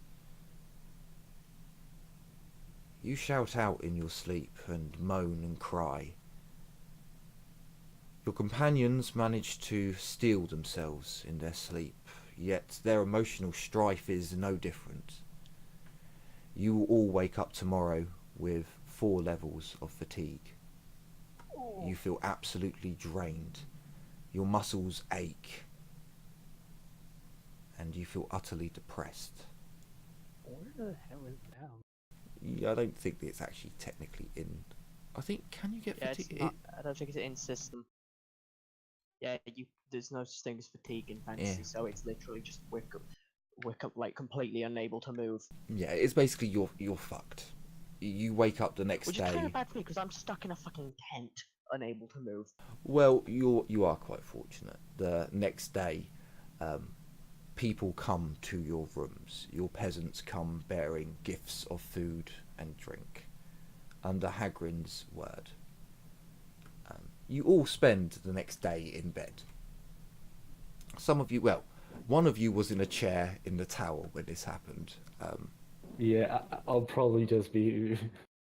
You shout out in your sleep and moan and cry. Your companions manage to steel themselves in their sleep, yet their emotional strife is no different. You will all wake up tomorrow with 4 levels of fatigue. You feel absolutely drained. Your muscles ache. And you feel utterly depressed. Where the hell is that? I don't think that it's actually technically in. I think, can you get Yeah, it's fatigue? not. I don't think it's in system. Yeah, there's no such thing as fatigue in fantasy, Yeah. so it's literally just wake up like completely unable to move. Yeah, it's basically you're fucked. You wake up the next Which is day. kind of bad for me because I'm stuck in a fucking tent, unable to move. Well, you are quite fortunate. The next day, people come to your rooms. Your peasants come bearing gifts of food and drink, under Hagrin's word. You all spend the next day in bed. Some of you, well, one of you was in a chair in the tower when this happened. Yeah, I'll probably just be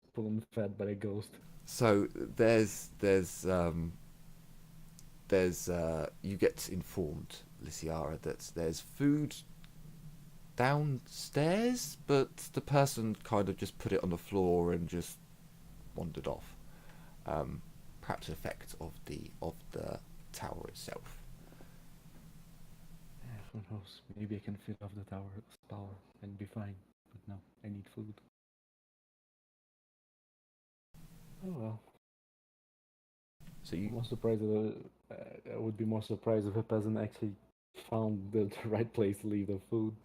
spoon fed by a ghost. So there's you get informed, Lysiara, that there's food downstairs, but the person kind of just put it on the floor and just wandered off. Perhaps an effect of the tower itself. Yeah, who knows? Maybe I can feed off the tower's power and be fine. But no, I need food. Oh well. So you More surprised I would be more surprised if a peasant actually found the right place to leave the food.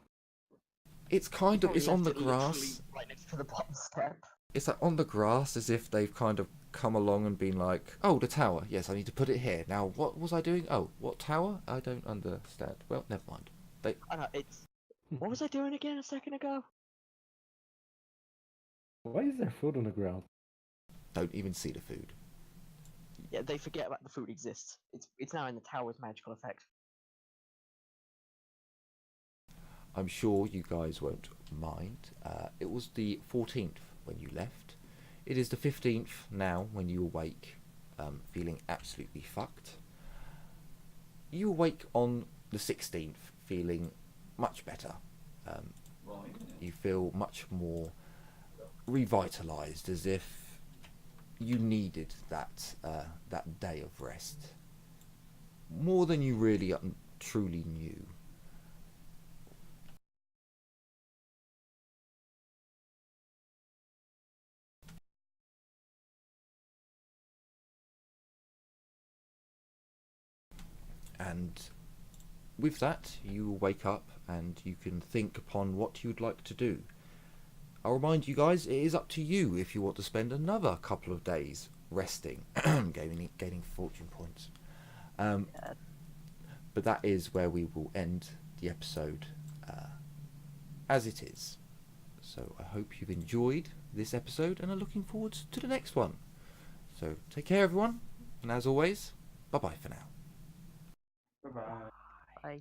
It's kind of, Probably it's on the left it literally grass. right next to the bottom step. It's like on the grass, as if they've kind of come along and been like, oh, the tower. Yes, I need to put it here. Now, what was I doing? Oh, what tower? I don't understand. Well, never mind. I know, it's... What was I doing again a second ago? Why is there food on the ground? Don't even see the food. Yeah, they forget about the food exists. It's now in the tower's magical effect. I'm sure you guys won't mind. It was the 14th when you left. It is the 15th now when you awake, feeling absolutely fucked. You awake on the 16th feeling much better. You feel much more revitalized, as if you needed that day of rest more than you really truly knew. And with that, you wake up and you can think upon what you'd like to do. I'll remind you guys, it is up to you if you want to spend another couple of days resting, gaining fortune points. But that is where we will end the episode as it is. So I hope you've enjoyed this episode and are looking forward to the next one. So take care, everyone, and as always, bye-bye for now. Bye-bye. Bye.